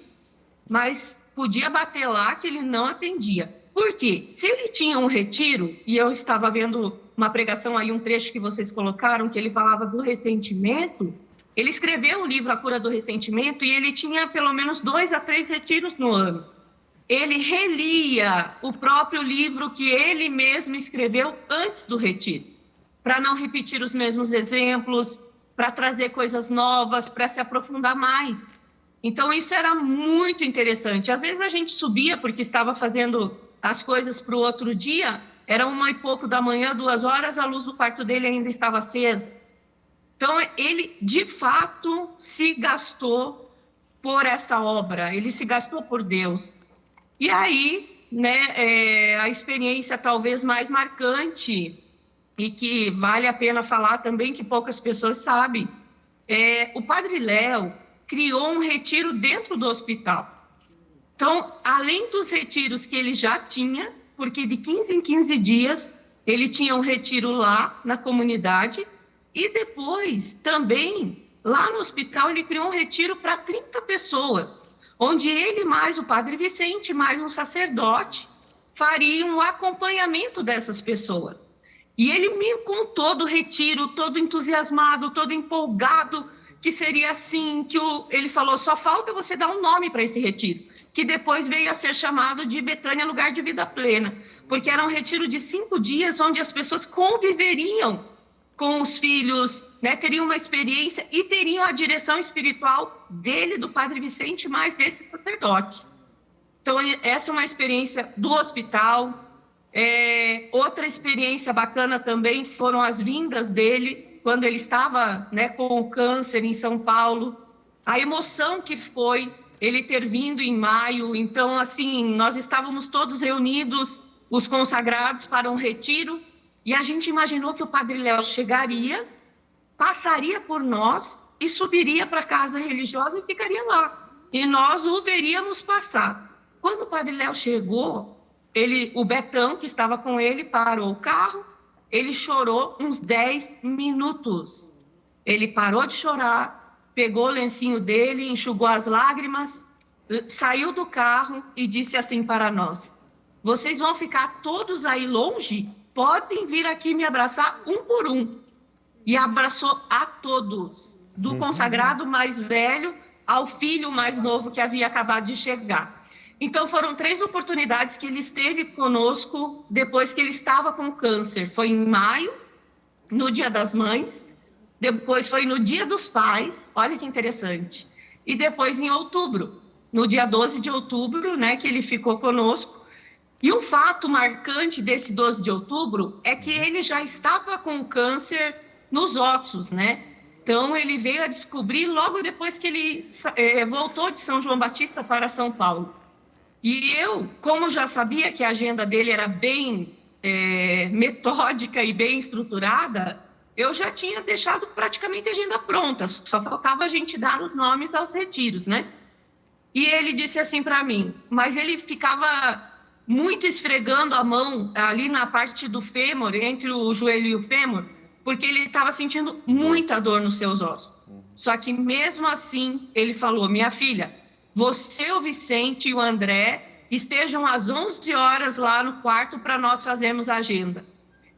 D: mas podia bater lá que ele não atendia. Por quê? Se ele tinha um retiro, e eu estava vendo uma pregação aí, um trecho que vocês colocaram, que ele falava do ressentimento, ele escreveu o livro A Cura do Ressentimento e ele tinha pelo menos 2 a 3 retiros no ano. Ele relia o próprio livro que ele mesmo escreveu antes do retiro, para não repetir os mesmos exemplos, para trazer coisas novas, para se aprofundar mais. Então, isso era muito interessante. Às vezes a gente subia porque estava fazendo as coisas para o outro dia, era 1h pouco da manhã, 2 horas, a luz do quarto dele ainda estava acesa. Então, ele, de fato, se gastou por essa obra, ele se gastou por Deus. E aí, né, a experiência talvez mais marcante, e que vale a pena falar também, que poucas pessoas sabem, o Padre Léo criou um retiro dentro do hospital. Então, além dos retiros que ele já tinha, porque de 15 em 15 dias ele tinha um retiro lá na comunidade, e depois também lá no hospital ele criou um retiro para 30 pessoas, onde ele mais o Padre Vicente, mais um sacerdote, fariam um acompanhamento dessas pessoas. E ele me contou do retiro, todo entusiasmado, todo empolgado, que seria assim, ele falou, só falta você dar um nome para esse retiro, que depois veio a ser chamado de Betânia Lugar de Vida Plena, porque era um retiro de 5 dias, onde as pessoas conviveriam com os filhos, né, teriam uma experiência e teriam a direção espiritual dele, do Padre Vicente, mais desse sacerdote. Então, essa é uma experiência do hospital. Outra experiência bacana também foram as vindas dele, quando ele estava, né, com o câncer em São Paulo. A emoção que foi ele ter vindo em maio. Então, assim, nós estávamos todos reunidos, os consagrados, para um retiro, e a gente imaginou que o Padre Léo chegaria, passaria por nós e subiria para a casa religiosa e ficaria lá. E nós o veríamos passar. Quando o Padre Léo chegou, o Betão, que estava com ele, parou o carro, ele chorou uns 10 minutos. Ele parou de chorar, pegou o lencinho dele, enxugou as lágrimas, saiu do carro e disse assim para nós: vocês vão ficar todos aí longe? Podem vir aqui me abraçar um por um. E abraçou a todos, do consagrado mais velho ao filho mais novo que havia acabado de chegar. Então foram 3 oportunidades que ele esteve conosco depois que ele estava com câncer. Foi em maio, no Dia das Mães, depois foi no Dia dos Pais, olha que interessante, e depois em outubro, no dia 12 de outubro, né, que ele ficou conosco. E um fato marcante desse 12 de outubro é que ele já estava com câncer nos ossos, né? Então, ele veio a descobrir logo depois que ele voltou de São João Batista para São Paulo. E eu, como já sabia que a agenda dele era bem metódica e bem estruturada, eu já tinha deixado praticamente a agenda pronta, só faltava a gente dar os nomes aos retiros, né? E ele disse assim para mim, mas ele ficava muito esfregando a mão ali na parte do fêmur, entre o joelho e o fêmur, porque ele estava sentindo muita dor nos seus ossos. Só que mesmo assim, ele falou: minha filha, você, o Vicente e o André estejam às 11 horas lá no quarto para nós fazermos a agenda.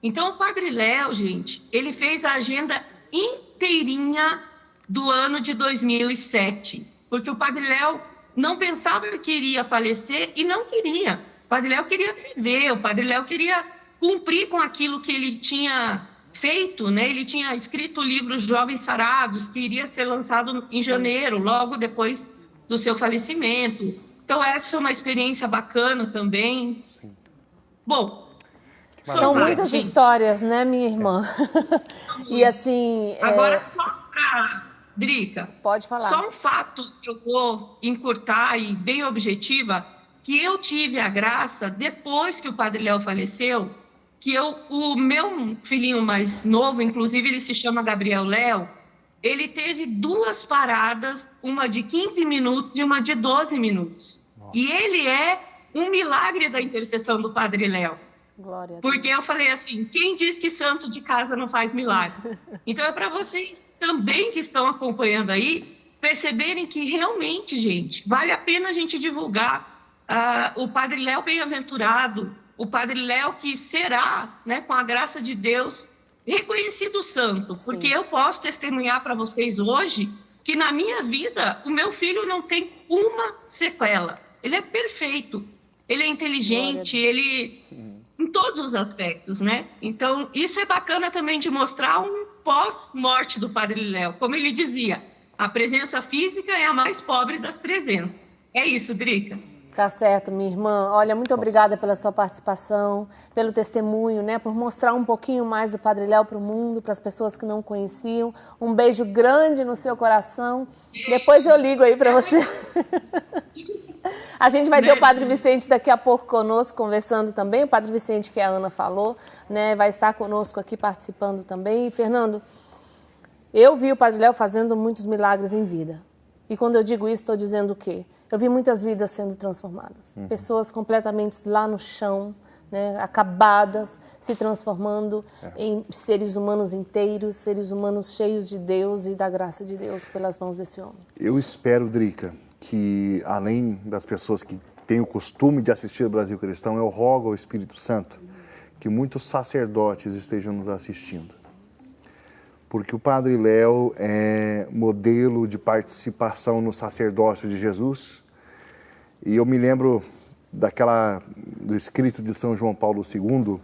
D: Então, o Padre Léo, gente, ele fez a agenda inteirinha do ano de 2007, porque o Padre Léo não pensava que iria falecer e não queria. O Padre Léo queria viver, o Padre Léo queria cumprir com aquilo que ele tinha feito, né? Ele tinha escrito o livro Jovens Sarados, que iria ser lançado em janeiro, logo depois do seu falecimento. Então, essa é uma experiência bacana também. Sim. Bom,
A: são muitas histórias, né, minha irmã? E assim...
D: Agora, só para... Drica,
A: pode falar.
D: Só um fato que eu vou encurtar e bem objetiva, que eu tive a graça, depois que o Padre Léo faleceu, que o meu filhinho mais novo, inclusive ele se chama Gabriel Léo, ele teve 2 paradas, uma de 15 minutos e uma de 12 minutos. Nossa. E ele é um milagre da intercessão do Padre Léo.
A: Glória a Deus.
D: Porque eu falei assim, quem diz que santo de casa não faz milagre? Então é para vocês também que estão acompanhando aí, perceberem que realmente, gente, vale a pena a gente divulgar o Padre Léo bem-aventurado, o Padre Léo que será, né, com a graça de Deus, reconhecido santo. Sim. Porque eu posso testemunhar para vocês hoje que na minha vida o meu filho não tem uma sequela. Ele é perfeito, ele é inteligente, ele... em todos os aspectos, né? Então, isso é bacana também de mostrar um pós-morte do Padre Léo. Como ele dizia, a presença física é a mais pobre das presenças. É isso, Drica.
A: Tá certo, minha irmã. Olha, muito obrigada pela sua participação, pelo testemunho, né? Por mostrar um pouquinho mais do Padre Léo para o mundo, para as pessoas que não conheciam. Um beijo grande no seu coração. Depois eu ligo aí para você. A gente vai ter o Padre Vicente daqui a pouco conosco, conversando também. O Padre Vicente, que a Ana falou, né, vai estar conosco aqui participando também. E, Fernando, eu vi o Padre Léo fazendo muitos milagres em vida. E quando eu digo isso, estou dizendo o quê? Eu vi muitas vidas sendo transformadas. Pessoas completamente lá no chão, né, acabadas, se transformando em seres humanos inteiros, seres humanos cheios de Deus e da graça de Deus pelas mãos desse homem.
B: Eu espero, Drica, que além das pessoas que têm o costume de assistir o Brasil Cristão, eu rogo ao Espírito Santo que muitos sacerdotes estejam nos assistindo. Porque o Padre Léo é modelo de participação no sacerdócio de Jesus. E eu me lembro do escrito de São João Paulo II,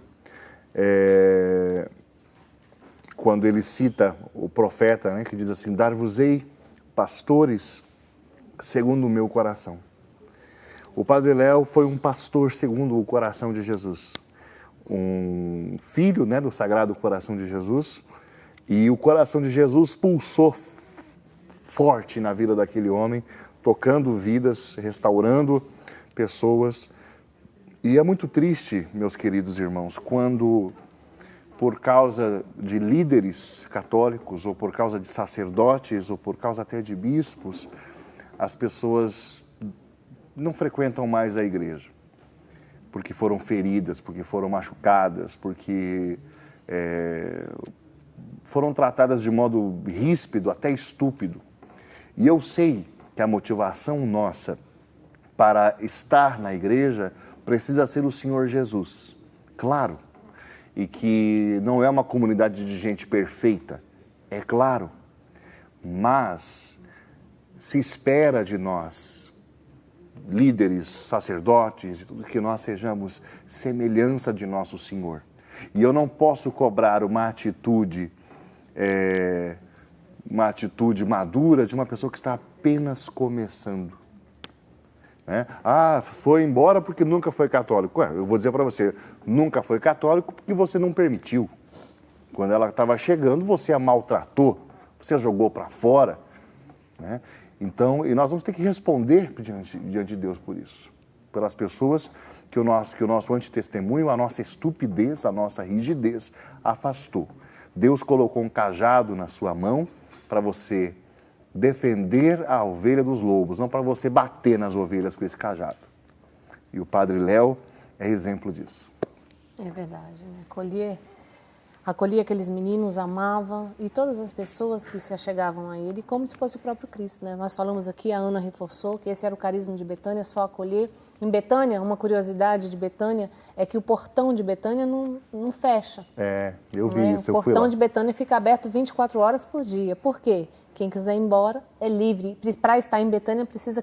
B: quando ele cita o profeta, né, que diz assim: dar-vos-ei pastores segundo o meu coração. O Padre Léo foi um pastor segundo o coração de Jesus, um filho, né, do Sagrado Coração de Jesus, e o coração de Jesus pulsou forte na vida daquele homem, tocando vidas, restaurando pessoas. E é muito triste, meus queridos irmãos, quando, por causa de líderes católicos, ou por causa de sacerdotes, ou por causa até de bispos, as pessoas não frequentam mais a igreja. porque foram feridas, porque foram machucadas, porque foram tratadas de modo ríspido, até estúpido. E eu sei que a motivação nossa para estar na igreja precisa ser o Senhor Jesus, claro. E que não é uma comunidade de gente perfeita, é claro. Mas se espera de nós, líderes, sacerdotes, que nós sejamos semelhança de nosso Senhor. E eu não posso cobrar uma atitude madura de uma pessoa que está apenas começando. Né? Ah, foi embora porque nunca foi católico. Eu vou dizer para você, nunca foi católico porque você não permitiu. Quando ela estava chegando, você a maltratou, você a jogou para fora. Né? Então, e nós vamos ter que responder diante de Deus por isso. Pelas pessoas que o nosso antitestemunho, a nossa estupidez, a nossa rigidez afastou. Deus colocou um cajado na sua mão para você defender a ovelha dos lobos, não para você bater nas ovelhas com esse cajado. E o Padre Léo é exemplo disso.
A: É verdade, né? Acolhia aqueles meninos, amava, e todas as pessoas que se achegavam a ele, como se fosse o próprio Cristo, né? Nós falamos aqui, a Ana reforçou que esse era o carisma de Betânia, só acolher. Em Betânia, uma curiosidade de Betânia é que o portão de Betânia não fecha.
B: Eu vi isso, eu fui lá.
A: O portão de Betânia fica aberto 24 horas por dia. Por quê? Quem quiser ir embora é livre. Para estar em Betânia precisa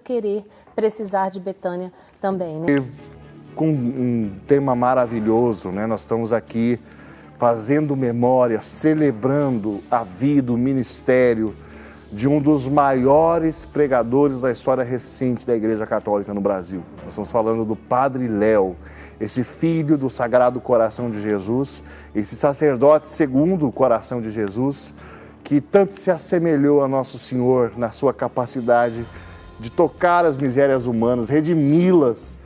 A: precisar de Betânia também, né?
B: E com um tema maravilhoso, né? Nós estamos aqui fazendo memória, celebrando a vida, o ministério de um dos maiores pregadores da história recente da Igreja Católica no Brasil. Nós estamos falando do Padre Léo, esse filho do Sagrado Coração de Jesus, esse sacerdote segundo o coração de Jesus, que tanto se assemelhou a Nosso Senhor na sua capacidade de tocar as misérias humanas, redimi-las,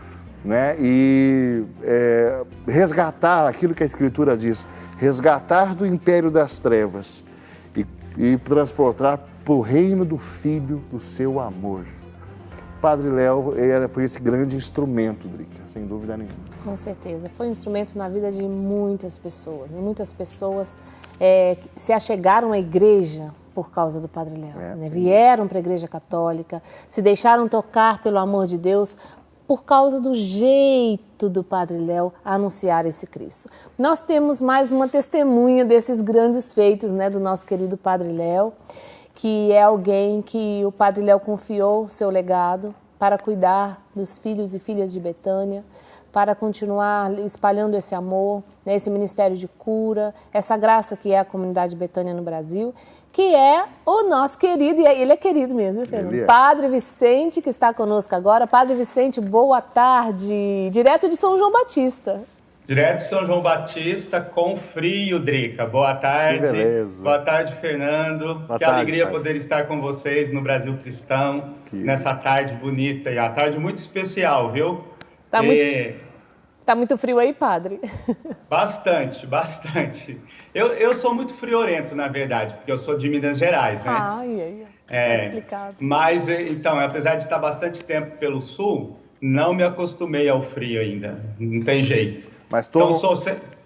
B: né? E resgatar aquilo que a Escritura diz, resgatar do império das trevas e transportar para o reino do Filho do seu amor. Padre Léo foi esse grande instrumento, Drica, sem dúvida nenhuma.
A: Com certeza, foi um instrumento na vida de muitas pessoas, né? Muitas pessoas se achegaram à igreja por causa do Padre Léo, né? Vieram para a Igreja Católica, se deixaram tocar pelo amor de Deus por causa do jeito do Padre Léo anunciar esse Cristo. Nós temos mais uma testemunha desses grandes feitos, né, do nosso querido Padre Léo, que é alguém que o Padre Léo confiou seu legado para cuidar dos filhos e filhas de Betânia, para continuar espalhando esse amor, né, esse ministério de cura, essa graça que é a comunidade Betânia no Brasil, que é o nosso querido, e ele é querido mesmo, Fernando? Padre Vicente, que está conosco agora. Padre Vicente, boa tarde, direto de São João Batista.
E: Direto de São João Batista, com frio, Drica. Boa tarde.
B: Que beleza.
E: Boa tarde, Fernando. Que alegria poder estar com vocês no Brasil Cristão, nessa tarde bonita, e a tarde muito especial, viu?
A: Tá muito frio aí, padre?
E: Bastante. Eu sou muito friorento, na verdade, porque eu sou de Minas Gerais, né?
A: É complicado.
E: Mas, então, apesar de estar bastante tempo pelo sul, não me acostumei ao frio ainda. Não tem jeito. Então, sou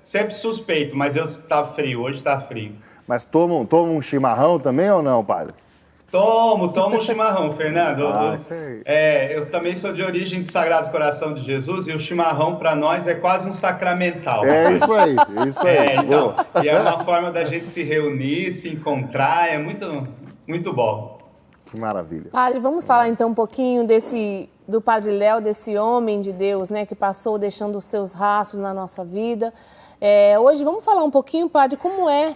E: sempre suspeito, mas tá frio, hoje tá frio.
B: Mas toma um chimarrão também ou não, padre?
E: Tomo um chimarrão, Fernando.
B: Isso aí.
E: Eu também sou de origem do Sagrado Coração de Jesus e o chimarrão para nós é quase um sacramental.
B: É isso aí.
E: Então, e é uma forma da gente se reunir, se encontrar, é muito, muito bom.
B: Que maravilha.
A: Padre, vamos falar então um pouquinho do Padre Léo, desse homem de Deus, né, que passou deixando os seus rastros na nossa vida. Hoje vamos falar um pouquinho, padre, como é.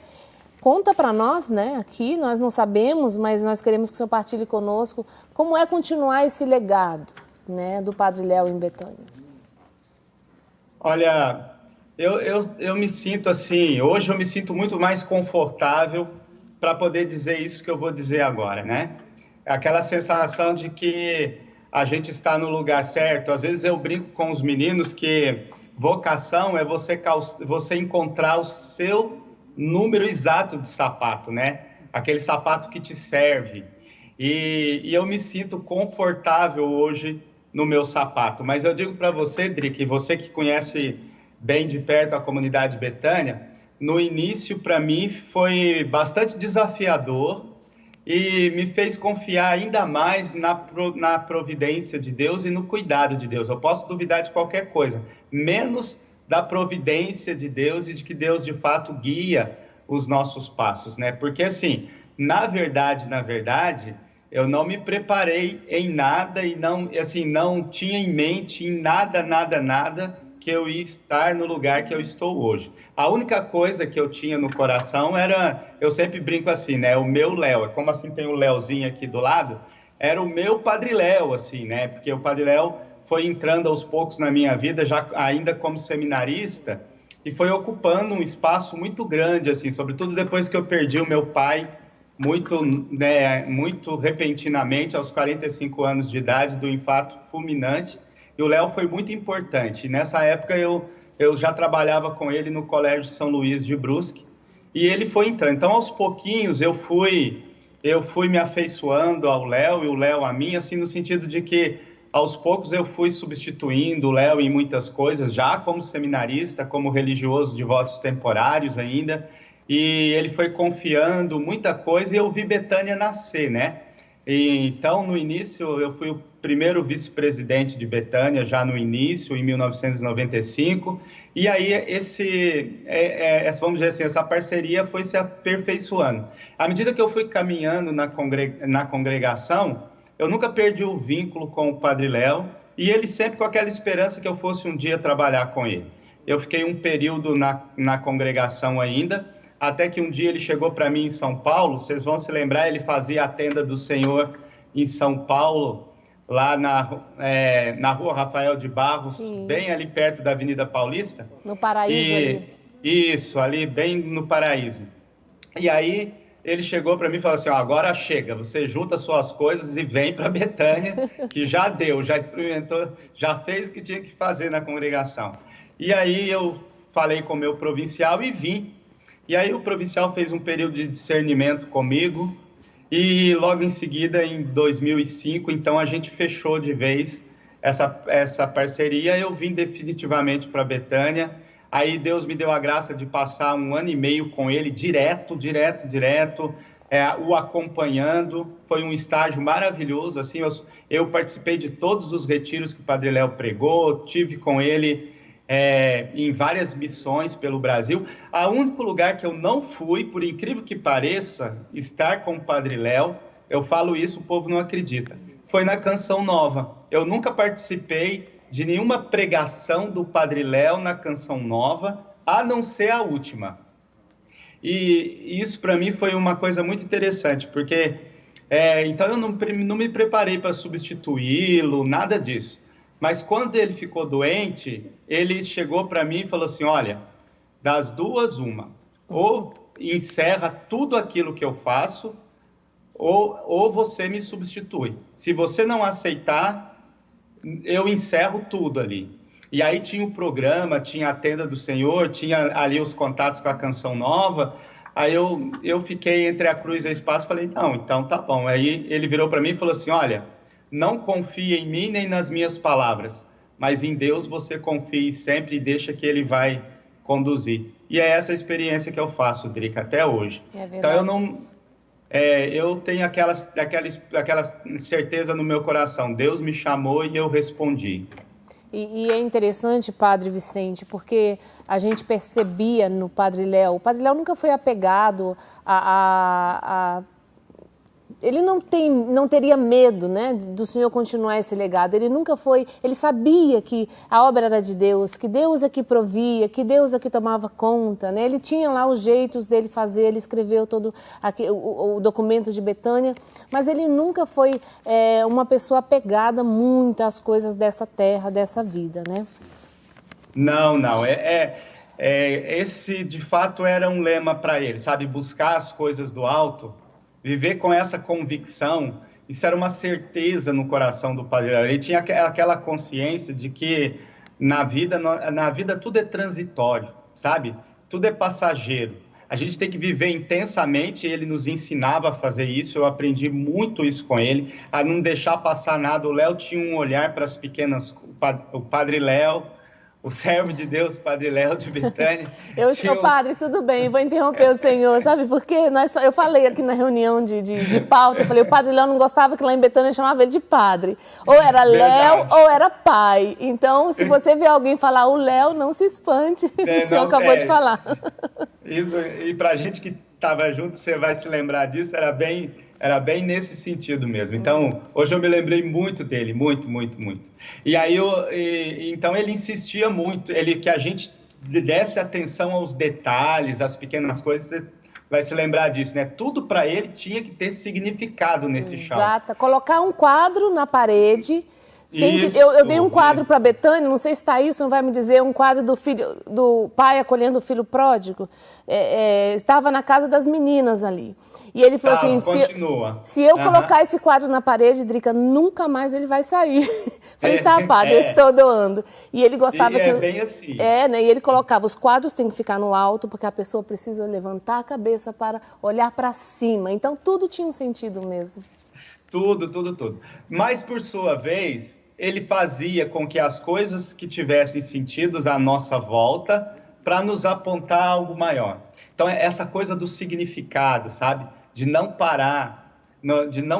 A: Conta para nós, né, aqui, nós não sabemos, mas nós queremos que o senhor partilhe conosco como é continuar esse legado, né, do Padre Léo em Betânia.
E: Olha, eu me sinto assim, hoje eu me sinto muito mais confortável para poder dizer isso que eu vou dizer agora, né? Aquela sensação de que a gente está no lugar certo. Às vezes eu brinco com os meninos que vocação é você encontrar o seu número exato de sapato, né? Aquele sapato que te serve. E eu me sinto confortável hoje no meu sapato. Mas eu digo para você, Drica, e você que conhece bem de perto a comunidade Betânia, no início, para mim, foi bastante desafiador e me fez confiar ainda mais na providência de Deus e no cuidado de Deus. Eu posso duvidar de qualquer coisa, menos da providência de Deus e de que Deus, de fato, guia os nossos passos, né? Porque, assim, na verdade, eu não me preparei em nada e não tinha em mente em nada que eu ia estar no lugar que eu estou hoje. A única coisa que eu tinha no coração era, eu sempre brinco assim, né? O meu Léo, como assim tem o Léozinho aqui do lado, era o meu Padre Léo, assim, né? Porque o Padre Léo foi entrando aos poucos na minha vida, já ainda como seminarista, e foi ocupando um espaço muito grande, assim, sobretudo depois que eu perdi o meu pai, muito repentinamente, aos 45 anos de idade, do infarto fulminante. E o Léo foi muito importante. E nessa época eu já trabalhava com ele no Colégio São Luís de Brusque, e ele foi entrando. Então, aos pouquinhos, eu fui me afeiçoando ao Léo e o Léo a mim, assim, no sentido de que, aos poucos, eu fui substituindo o Léo em muitas coisas, já como seminarista, como religioso de votos temporários ainda, e ele foi confiando muita coisa e eu vi Betânia nascer, né? E, então, no início, eu fui o primeiro vice-presidente de Betânia, já no início, em 1995, e aí vamos dizer assim, essa parceria foi se aperfeiçoando. À medida que eu fui caminhando na congregação, eu nunca perdi o vínculo com o Padre Léo, e ele sempre com aquela esperança que eu fosse um dia trabalhar com ele. Eu fiquei um período na congregação ainda, até que um dia ele chegou para mim em São Paulo. Vocês vão se lembrar, ele fazia a tenda do Senhor em São Paulo, lá na rua Rafael de Barros, sim, bem ali perto da Avenida Paulista.
A: No Paraíso ali.
E: Isso, ali bem no Paraíso. E aí ele chegou para mim e falou assim, agora chega, você junta suas coisas e vem para Betânia, que já deu, já experimentou, já fez o que tinha que fazer na congregação. E aí eu falei com o meu provincial e vim. E aí o provincial fez um período de discernimento comigo e logo em seguida, em 2005, então a gente fechou de vez essa parceria. Eu vim definitivamente para Betânia. Aí Deus me deu a graça de passar 1 ano e meio com ele, direto, o acompanhando. Foi um estágio maravilhoso, assim, eu participei de todos os retiros que o Padre Léo pregou, tive com ele em várias missões pelo Brasil. O único lugar que eu não fui, por incrível que pareça, estar com o Padre Léo, eu falo isso, o povo não acredita, foi na Canção Nova. Eu nunca participei de nenhuma pregação do Padre Léo na Canção Nova, a não ser a última. E isso para mim foi uma coisa muito interessante, porque então eu não me preparei para substituí-lo, nada disso. Mas quando ele ficou doente, ele chegou para mim e falou assim, olha, das duas, uma, ou encerra tudo aquilo que eu faço, ou você me substitui. Se você não aceitar, eu encerro tudo ali. E aí tinha o programa, tinha a Tenda do Senhor, tinha ali os contatos com a Canção Nova. Aí eu fiquei entre a cruz e a espada e falei, não, então tá bom. Aí ele virou para mim e falou assim, olha, não confie em mim nem nas minhas palavras, mas em Deus você confie sempre e deixa que Ele vai conduzir. E é essa experiência que eu faço, Drica, até hoje. Então eu tenho aquela certeza no meu coração, Deus me chamou e eu respondi.
A: E é interessante, Padre Vicente, porque a gente percebia no Padre Léo, o Padre Léo nunca foi apegado ele não teria medo, né, do Senhor continuar esse legado. Ele nunca foi, ele sabia que a obra era de Deus, que Deus é que provia, que Deus é que tomava conta, né? Ele tinha lá os jeitos dele fazer, ele escreveu todo o documento de Betânia, mas ele nunca foi uma pessoa apegada muito às coisas dessa terra, dessa vida, né?
E: Não. Esse, de fato, era um lema para ele, sabe? Buscar as coisas do alto. Viver com essa convicção, isso era uma certeza no coração do Padre Léo. Ele tinha aquela consciência de que na vida tudo é transitório, sabe? Tudo é passageiro. A gente tem que viver intensamente, ele nos ensinava a fazer isso, eu aprendi muito isso com ele, a não deixar passar nada. O Léo tinha um olhar para as pequenas... O Padre Léo, o servo de Deus, Padre Léo de Betânia...
A: Padre, tudo bem, vou interromper o senhor, sabe por quê? Eu falei aqui na reunião de pauta, eu falei, o Padre Léo não gostava que lá em Betânia chamava ele de padre. Ou era Léo ou era pai. Então, se você vê alguém falar o Léo, não se espante, o senhor acabou de falar.
E: Isso, e para a gente que estava junto, você vai se lembrar disso, era bem nesse sentido mesmo. Então, hoje eu me lembrei muito dele, muito, muito, muito. E aí, então ele insistia muito, que a gente desse atenção aos detalhes, às pequenas coisas, você vai se lembrar disso, né? Tudo para ele tinha que ter significado nesse chão.
A: Exato. Colocar um quadro na parede... eu dei um quadro para Betânia, não sei se está aí, você não vai me dizer, um quadro do pai acolhendo o filho pródigo. Estava na casa das meninas ali. E ele falou assim, se eu colocar esse quadro na parede, Drica, nunca mais ele vai sair. Falei, tá, padre, eu estou doando. E ele gostava que...
E: bem assim.
A: Né? E ele colocava, os quadros têm que ficar no alto, porque a pessoa precisa levantar a cabeça para olhar para cima. Então, tudo tinha um sentido mesmo.
E: Tudo. Mas, por sua vez, ele fazia com que as coisas que tivessem sentido à nossa volta para nos apontar algo maior. Então, é essa coisa do significado, sabe? De não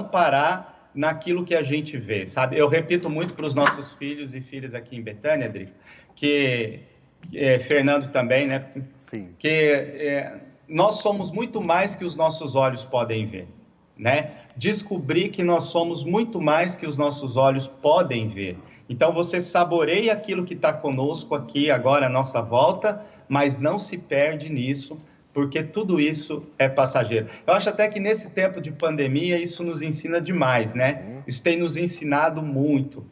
E: parar naquilo que a gente vê, sabe? Eu repito muito para os nossos filhos e filhas aqui em Betânia, Drica, que Fernando também, né?
B: Sim.
E: Que nós somos muito mais que os nossos olhos podem ver, né? Descobrir que nós somos muito mais que os nossos olhos podem ver. Então, você saboreia aquilo que está conosco aqui, agora, à nossa volta, mas não se perde nisso, porque tudo isso é passageiro. Eu acho até que nesse tempo de pandemia, isso nos ensina demais, né? Isso tem nos ensinado muito.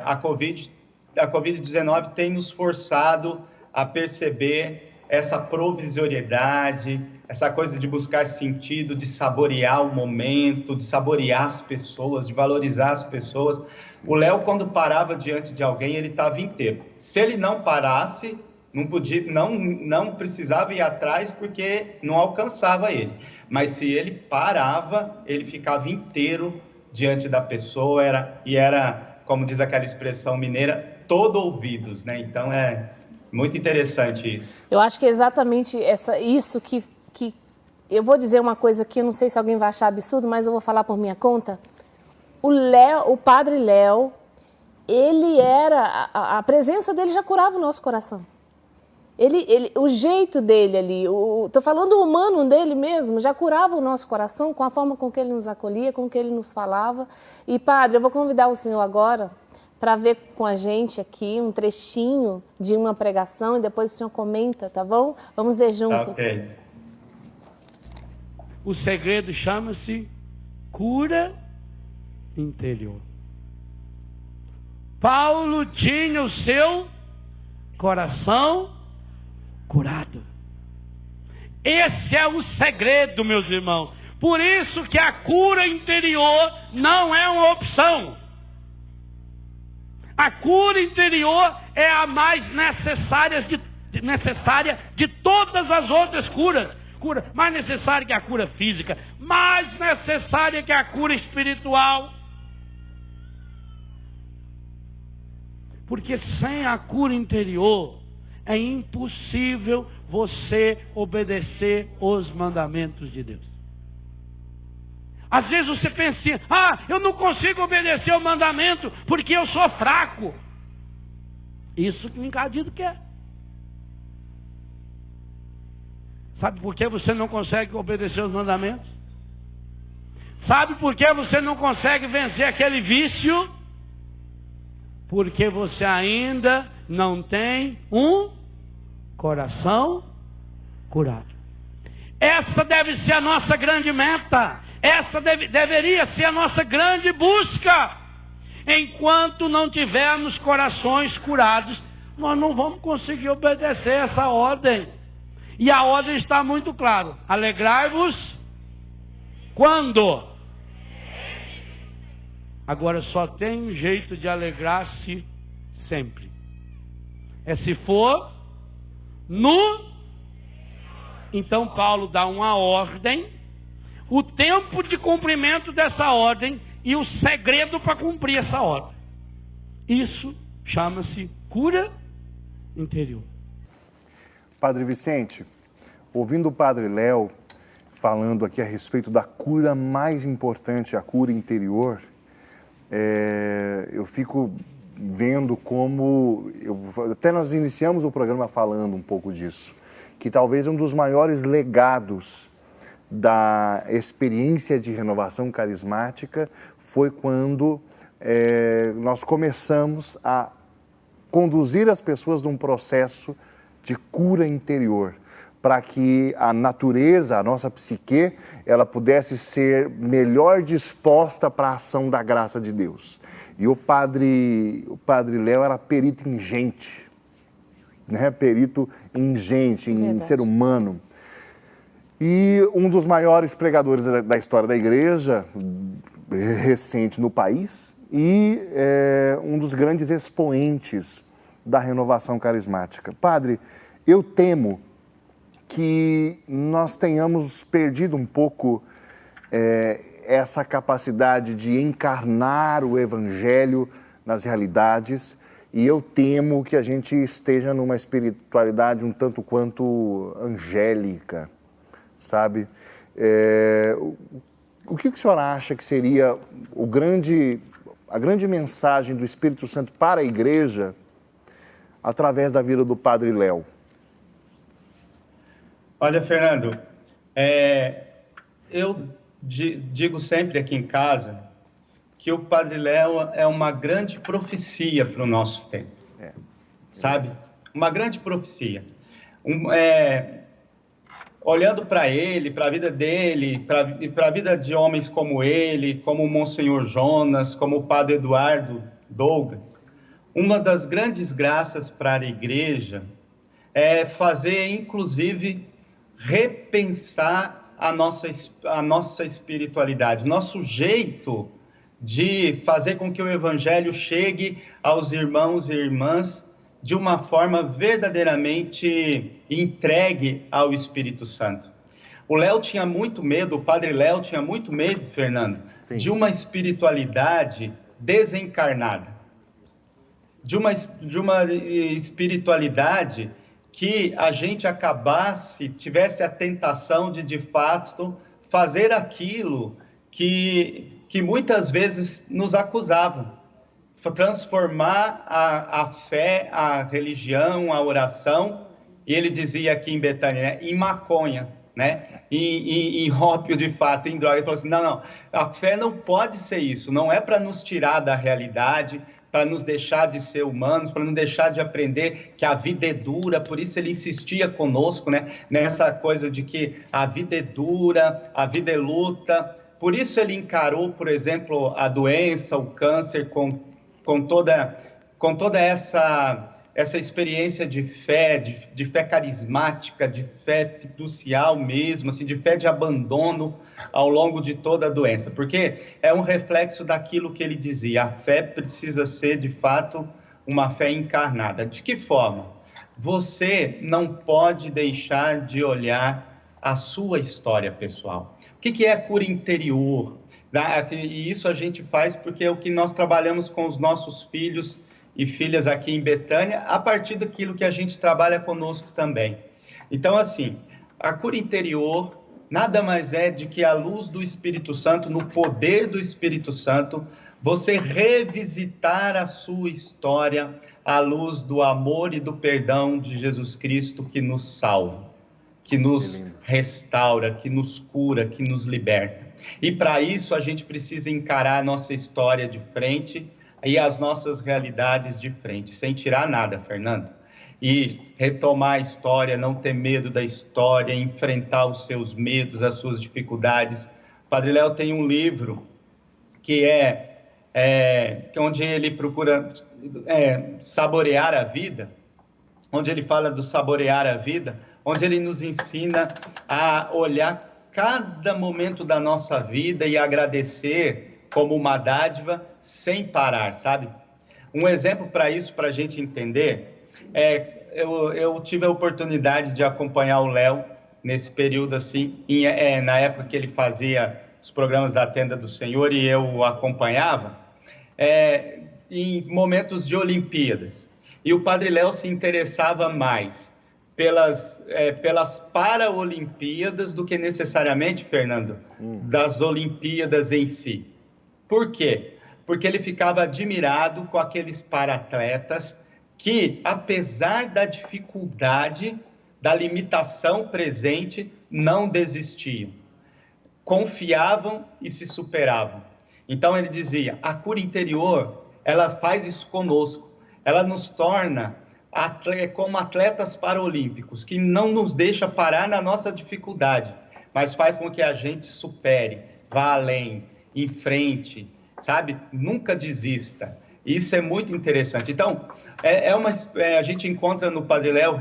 E: A Covid-19 tem nos forçado a perceber essa provisoriedade, essa coisa de buscar sentido, de saborear o momento, de saborear as pessoas, de valorizar as pessoas. O Léo, quando parava diante de alguém, ele estava inteiro. Se ele não parasse, não precisava ir atrás, porque não alcançava ele. Mas se ele parava, ele ficava inteiro diante da pessoa, era, como diz aquela expressão mineira, todo ouvidos, né? Então, é muito interessante isso.
A: Eu acho que é exatamente isso que eu vou dizer uma coisa aqui, eu não sei se alguém vai achar absurdo, mas eu vou falar por minha conta. O Padre Léo, ele a presença dele já curava o nosso coração. O jeito dele ali, estou falando o humano dele mesmo, já curava o nosso coração com a forma com que ele nos acolhia, com que ele nos falava. E, Padre, eu vou convidar o senhor agora para ver com a gente aqui um trechinho de uma pregação e depois o senhor comenta, tá bom? Vamos ver juntos.
E: Ok.
C: O segredo chama-se cura interior. Paulo tinha o seu coração curado. Esse é o segredo, meus irmãos. Por isso que a cura interior não é uma opção. A cura interior é a mais necessária de todas as outras curas. Mais necessária que a cura física, mais necessária que a cura espiritual. Porque sem a cura interior, é impossível você obedecer os mandamentos de Deus. Às vezes você pensa assim, eu não consigo obedecer o mandamento porque eu sou fraco. Isso que o encadido quer. Sabe por que você não consegue obedecer os mandamentos? Sabe por que você não consegue vencer aquele vício? Porque você ainda não tem um coração curado. Essa deve ser a nossa grande meta. Essa deveria ser a nossa grande busca. Enquanto não tivermos corações curados, nós não vamos conseguir obedecer essa ordem. E a ordem está muito clara. Alegrai-vos quando? Agora só tem um jeito de alegrar-se sempre. É se for no Então Paulo dá uma ordem, o tempo de cumprimento dessa ordem e o segredo para cumprir essa ordem. Isso chama-se cura interior.
B: Padre Vicente, ouvindo o Padre Léo falando aqui a respeito da cura mais importante, a cura interior, eu fico vendo como... até nós iniciamos o programa falando um pouco disso, que talvez um dos maiores legados da experiência de renovação carismática foi quando nós começamos a conduzir as pessoas num processo de cura interior, para que a natureza, a nossa psique, ela pudesse ser melhor disposta para a ação da graça de Deus. E o padre Léo era perito em gente, né? Perito em gente, em ser humano. E um dos maiores pregadores da história da igreja recente no país e um dos grandes expoentes da renovação carismática. Padre, eu temo que nós tenhamos perdido um pouco essa capacidade de encarnar o Evangelho nas realidades, e eu temo que a gente esteja numa espiritualidade um tanto quanto angélica, sabe? O que o senhor acha que seria a grande mensagem do Espírito Santo para a igreja através da vida do Padre Léo?
E: Olha, Fernando, eu digo sempre aqui em casa que o Padre Léo é uma grande profecia para o nosso tempo, sabe? Uma grande profecia. Olhando para ele, para a vida dele, para a vida de homens como ele, como o Monsenhor Jonas, como o Padre Eduardo Douglas, uma das grandes graças para a igreja é fazer, inclusive, repensar a nossa espiritualidade, nosso jeito de fazer com que o Evangelho chegue aos irmãos e irmãs de uma forma verdadeiramente entregue ao Espírito Santo. O Léo tinha muito medo, o Padre Léo tinha muito medo, Fernando, Sim. de uma espiritualidade desencarnada, de uma espiritualidade que a gente tivesse a tentação de fato, fazer aquilo que muitas vezes nos acusavam, transformar a fé, a religião, a oração, e ele dizia aqui em Betânia, né, em maconha, né, em ópio de fato, em droga. Ele falou assim, não, a fé não pode ser isso, não é para nos tirar da realidade, para nos deixar de ser humanos, para nos deixar de aprender que a vida é dura. Por isso ele insistia conosco, né, nessa coisa de que a vida é dura, a vida é luta. Por isso ele encarou, por exemplo, a doença, o câncer, com toda essa experiência de fé carismática, de fé fiducial mesmo, assim, de fé de abandono ao longo de toda a doença, porque é um reflexo daquilo que ele dizia, a fé precisa ser, de fato, uma fé encarnada. De que forma? Você não pode deixar de olhar a sua história pessoal. O que é cura interior? E isso a gente faz porque é o que nós trabalhamos com os nossos filhos e filhas aqui em Betânia, a partir daquilo que a gente trabalha conosco também. Então, assim, a cura interior nada mais é de que a luz do Espírito Santo, no poder do Espírito Santo, você revisitar a sua história à luz do amor e do perdão de Jesus Cristo que nos salva, que nos restaura, que nos cura, que nos liberta. E para isso a gente precisa encarar a nossa história de frente e as nossas realidades de frente, sem tirar nada, Fernando. E retomar a história, não ter medo da história, enfrentar os seus medos, as suas dificuldades. Padre Léo tem um livro que onde ele procura saborear a vida, onde ele fala do saborear a vida, onde ele nos ensina a olhar cada momento da nossa vida e agradecer como uma dádiva sem parar, sabe? Um exemplo para isso, para a gente entender, eu tive a oportunidade de acompanhar o Léo nesse período assim, na época que ele fazia os programas da Tenda do Senhor e eu o acompanhava, em momentos de Olimpíadas. E o Padre Léo se interessava mais pelas Paralimpíadas do que necessariamente, Fernando, das Olimpíadas em si. Por quê? Porque ele ficava admirado com aqueles para-atletas que, apesar da dificuldade, da limitação presente, não desistiam. Confiavam e se superavam. Então ele dizia, a cura interior, ela faz isso conosco. Ela nos torna como atletas paralímpicos, que não nos deixa parar na nossa dificuldade, mas faz com que a gente supere, vá além, em frente, sabe? Nunca desista. Isso é muito interessante. Então, a gente encontra no Padre Léo,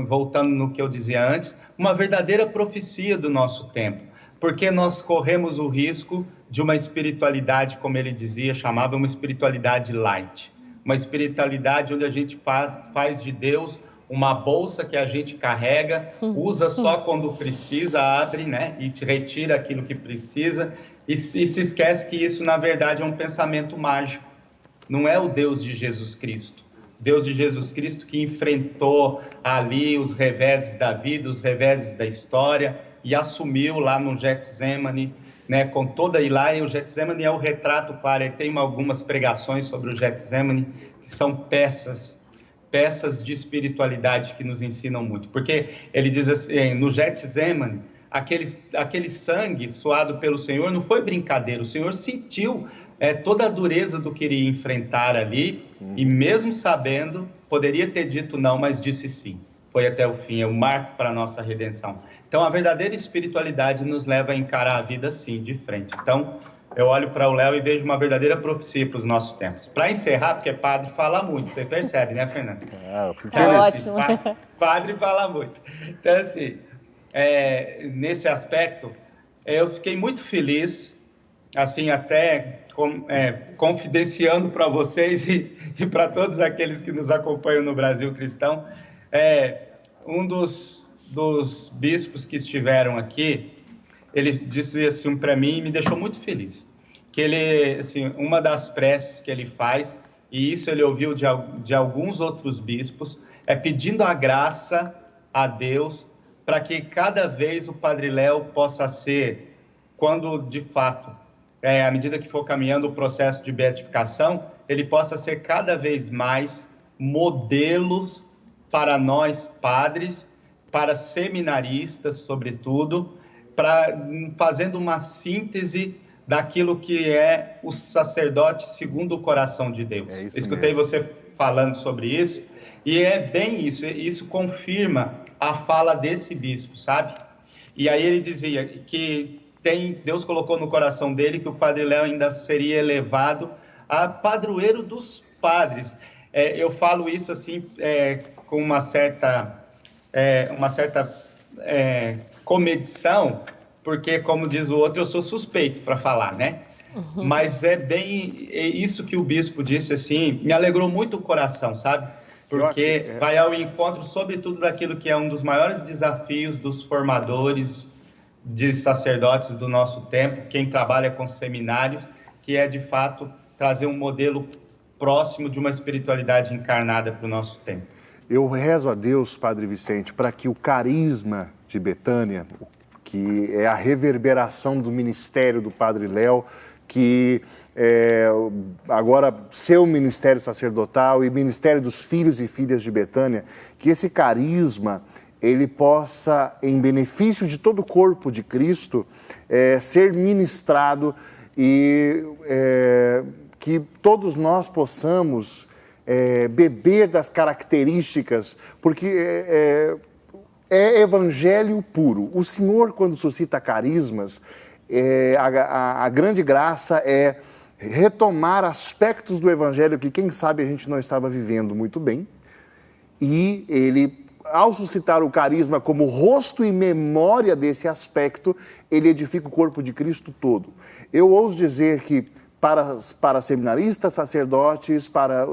E: voltando no que eu dizia antes, uma verdadeira profecia do nosso tempo, porque nós corremos o risco de uma espiritualidade, como ele dizia, chamava uma espiritualidade light, uma espiritualidade onde a gente faz de Deus uma bolsa que a gente carrega, usa só quando precisa, abre, né, e retira aquilo que precisa, e se esquece que isso, na verdade, é um pensamento mágico. Não é o Deus de Jesus Cristo. Deus de Jesus Cristo que enfrentou ali os reveses da vida, os reveses da história, e assumiu lá no Getsemane, né, com toda e lá, e o Getsemane é o retrato claro. Ele tem algumas pregações sobre o Getsemane, que são peças de espiritualidade que nos ensinam muito, porque ele diz assim, no Getsemane, aquele sangue suado pelo Senhor não foi brincadeira, o Senhor sentiu toda a dureza do que iria enfrentar ali, e mesmo sabendo, poderia ter dito não, mas disse sim. Foi até o fim, é um marco para a nossa redenção. Então, a verdadeira espiritualidade nos leva a encarar a vida assim, de frente. Então, eu olho para o Léo e vejo uma verdadeira profecia para os nossos tempos. Para encerrar, porque padre fala muito, você percebe, né, Fernanda?
A: Ótimo.
E: Padre fala muito. Então, assim, nesse aspecto, eu fiquei muito feliz, assim, até confidenciando para vocês e para todos aqueles que nos acompanham no Brasil Cristão, um dos bispos que estiveram aqui, ele disse assim para mim, e me deixou muito feliz, que ele, assim, uma das preces que ele faz, e isso ele ouviu de alguns outros bispos, é pedindo a graça a Deus para que cada vez o Padre Léo possa ser, quando de fato, à medida que for caminhando o processo de beatificação, ele possa ser cada vez mais modelos para nós padres, para seminaristas, sobretudo, fazendo uma síntese daquilo que é o sacerdote segundo o coração de Deus. Escutei você falando sobre isso, e é bem isso. Isso confirma a fala desse bispo, sabe? E aí ele dizia que Deus colocou no coração dele que o Padre Léo ainda seria elevado a padroeiro dos padres. Eu falo isso assim com uma certa comedição, porque, como diz o outro, eu sou suspeito para falar, né? Uhum. Mas isso que o bispo disse, assim, me alegrou muito o coração, sabe? Porque vai ao encontro, sobretudo, daquilo que é um dos maiores desafios dos formadores de sacerdotes do nosso tempo, quem trabalha com seminários, que é, de fato, trazer um modelo próximo de uma espiritualidade encarnada para o nosso tempo.
B: Eu rezo a Deus, Padre Vicente, para que o carisma de Betânia, que é a reverberação do ministério do Padre Léo, que agora seu ministério sacerdotal e ministério dos filhos e filhas de Betânia, que esse carisma ele possa, em benefício de todo o corpo de Cristo, ser ministrado e que todos nós possamos beber das características, porque é evangelho puro. O Senhor, quando suscita carismas, a grande graça é retomar aspectos do evangelho que, quem sabe, a gente não estava vivendo muito bem, e ele, ao suscitar o carisma como rosto e memória desse aspecto, ele edifica o corpo de Cristo todo. Eu ouso dizer que para seminaristas, sacerdotes, para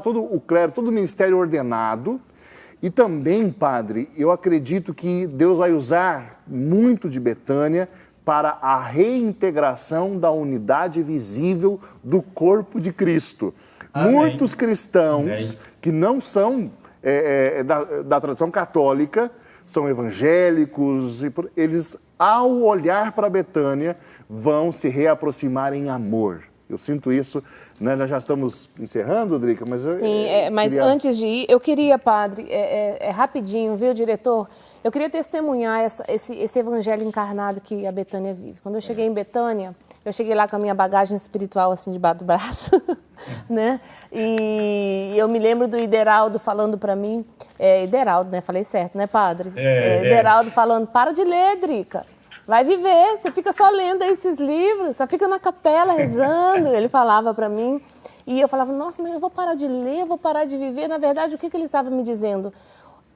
B: todo o clero, todo o ministério ordenado, E também, padre, eu acredito que Deus vai usar muito de Betânia para a reintegração da unidade visível do corpo de Cristo. Amém. Muitos cristãos que não são da tradição católica, são evangélicos, eles, ao olhar para Betânia, vão se reaproximar em amor. Eu sinto isso, né? Nós já estamos encerrando, Drica, mas...
A: Sim, mas antes de ir, eu queria, padre, rapidinho, viu, diretor? Eu queria testemunhar esse evangelho encarnado que a Betânia vive. Quando eu cheguei em Betânia, eu cheguei lá com a minha bagagem espiritual, assim, debaixo do braço, né? E eu me lembro do Ideraldo falando para mim, Ideraldo, né? Falei certo, né, padre? Ideraldo falando, para de ler, Drica. Vai viver, você fica só lendo esses livros, só fica na capela rezando. Ele falava para mim. E eu falava, nossa, mas eu vou parar de ler, eu vou parar de viver. Na verdade, o que ele estava me dizendo?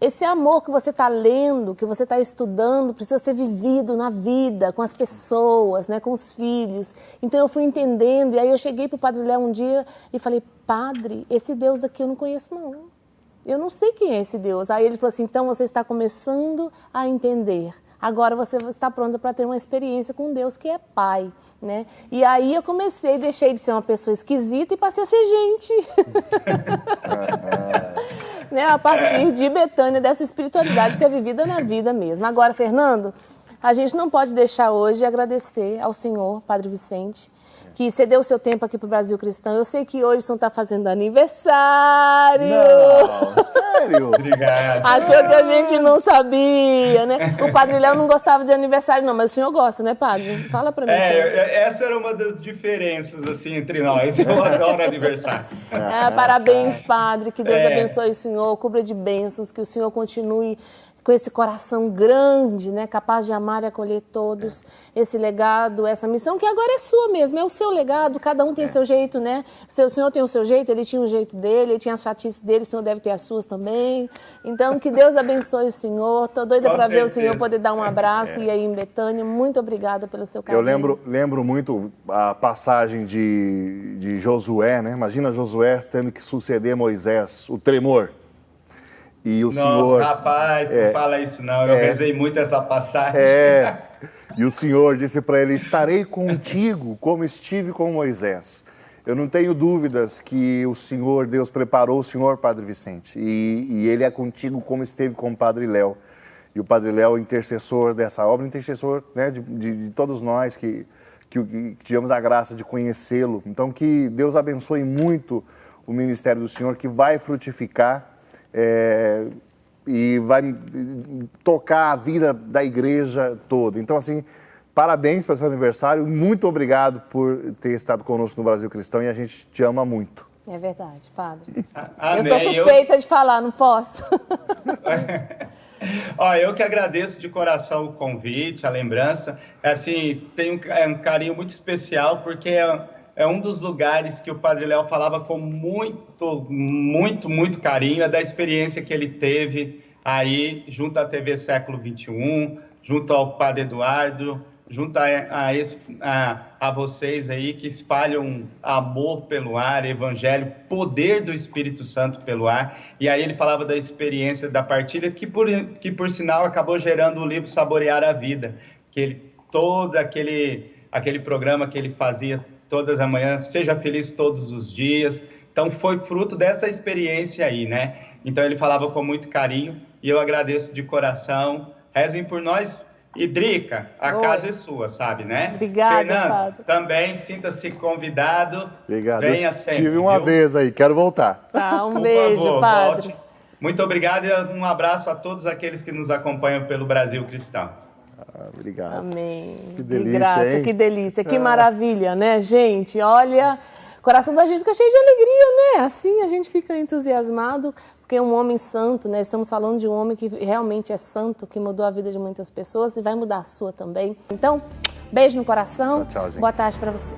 A: Esse amor que você está lendo, que você está estudando, precisa ser vivido na vida, com as pessoas, né, com os filhos. Então eu fui entendendo, e aí eu cheguei para o Padre Léo um dia e falei, padre, esse Deus daqui eu não conheço não. Eu não sei quem é esse Deus. Aí ele falou assim, então você está começando a entender. Agora você está pronta para ter uma experiência com Deus que é Pai, né? E aí eu comecei, deixei de ser uma pessoa esquisita e passei a ser gente. Né? A partir de Betânia, dessa espiritualidade que é vivida na vida mesmo. Agora, Fernando, a gente não pode deixar hoje de agradecer ao senhor, Padre Vicente, que cedeu o seu tempo aqui para o Brasil Cristão. Eu sei que hoje o senhor está fazendo aniversário.
B: Não, sério?
E: Obrigado.
A: Achou que a gente não sabia, né? O Padre Léo não gostava de aniversário, não, mas o senhor gosta, né, padre? Fala para mim.
E: Essa era uma das diferenças, assim, entre nós. Eu adoro aniversário.
A: Parabéns, padre. Que Deus abençoe o senhor, cubra de bênçãos, que o senhor continue com esse coração grande, né, capaz de amar e acolher todos, esse legado, essa missão que agora é sua mesmo, é o seu legado, cada um tem seu jeito, né? O senhor tem o seu jeito, ele tinha o jeito dele, ele tinha as chatices dele, o senhor deve ter as suas também. Então, que Deus abençoe o senhor. Tô doida para ver o senhor poder dar um abraço e aí em Betânia. Muito obrigada pelo seu carinho.
B: Eu lembro muito a passagem de Josué, né? Imagina Josué tendo que suceder Moisés, o tremor. E o senhor...
E: rapaz, não fala isso não, eu rezei muito essa passagem.
B: E o senhor disse para ele, estarei contigo como estive com Moisés. Eu não tenho dúvidas que o senhor, Deus preparou o senhor, Padre Vicente, e ele é contigo como esteve com o Padre Léo. E o Padre Léo, intercessor dessa obra, intercessor, né, de todos nós que tivemos a graça de conhecê-lo. Então que Deus abençoe muito o ministério do senhor, que vai frutificar, e vai tocar a vida da igreja toda. Então, assim, parabéns pelo seu aniversário, muito obrigado por ter estado conosco no Brasil Cristão e a gente te ama muito.
A: É verdade, padre.
E: Amém.
A: Eu sou suspeita de falar, não posso.
E: Eu que agradeço de coração o convite, a lembrança. Assim, tenho um carinho muito especial, porque é um dos lugares que o Padre Léo falava com muito, muito, muito carinho, da experiência que ele teve aí junto à TV Século XXI, junto ao Padre Eduardo, junto a vocês aí que espalham amor pelo ar, evangelho, poder do Espírito Santo pelo ar. E aí ele falava da experiência da partilha, que por sinal acabou gerando o livro Saborear a Vida, que todo aquele programa que ele fazia todas as manhãs, seja feliz todos os dias. Então, foi fruto dessa experiência aí, né? Então, ele falava com muito carinho e eu agradeço de coração. Rezem por nós. E, Drica, a casa é sua, sabe, né?
A: Obrigada,
E: Fernando,
A: padre.
E: Também sinta-se convidado.
B: Obrigado.
E: Venha sempre.
B: Tive uma vez aí, quero voltar.
A: Um beijo,
E: favor,
A: padre.
E: volte. Muito obrigado e um abraço a todos aqueles que nos acompanham pelo Brasil Cristão.
B: Obrigado.
A: Amém.
B: Que delícia,
A: que graça,
B: hein?
A: que delícia, que maravilha, né, gente? Olha, o coração da gente fica cheio de alegria, né? Assim a gente fica entusiasmado, porque é um homem santo, né? Estamos falando de um homem que realmente é santo, que mudou a vida de muitas pessoas e vai mudar a sua também. Então, beijo no coração.
B: Tchau, gente.
A: Boa tarde para você.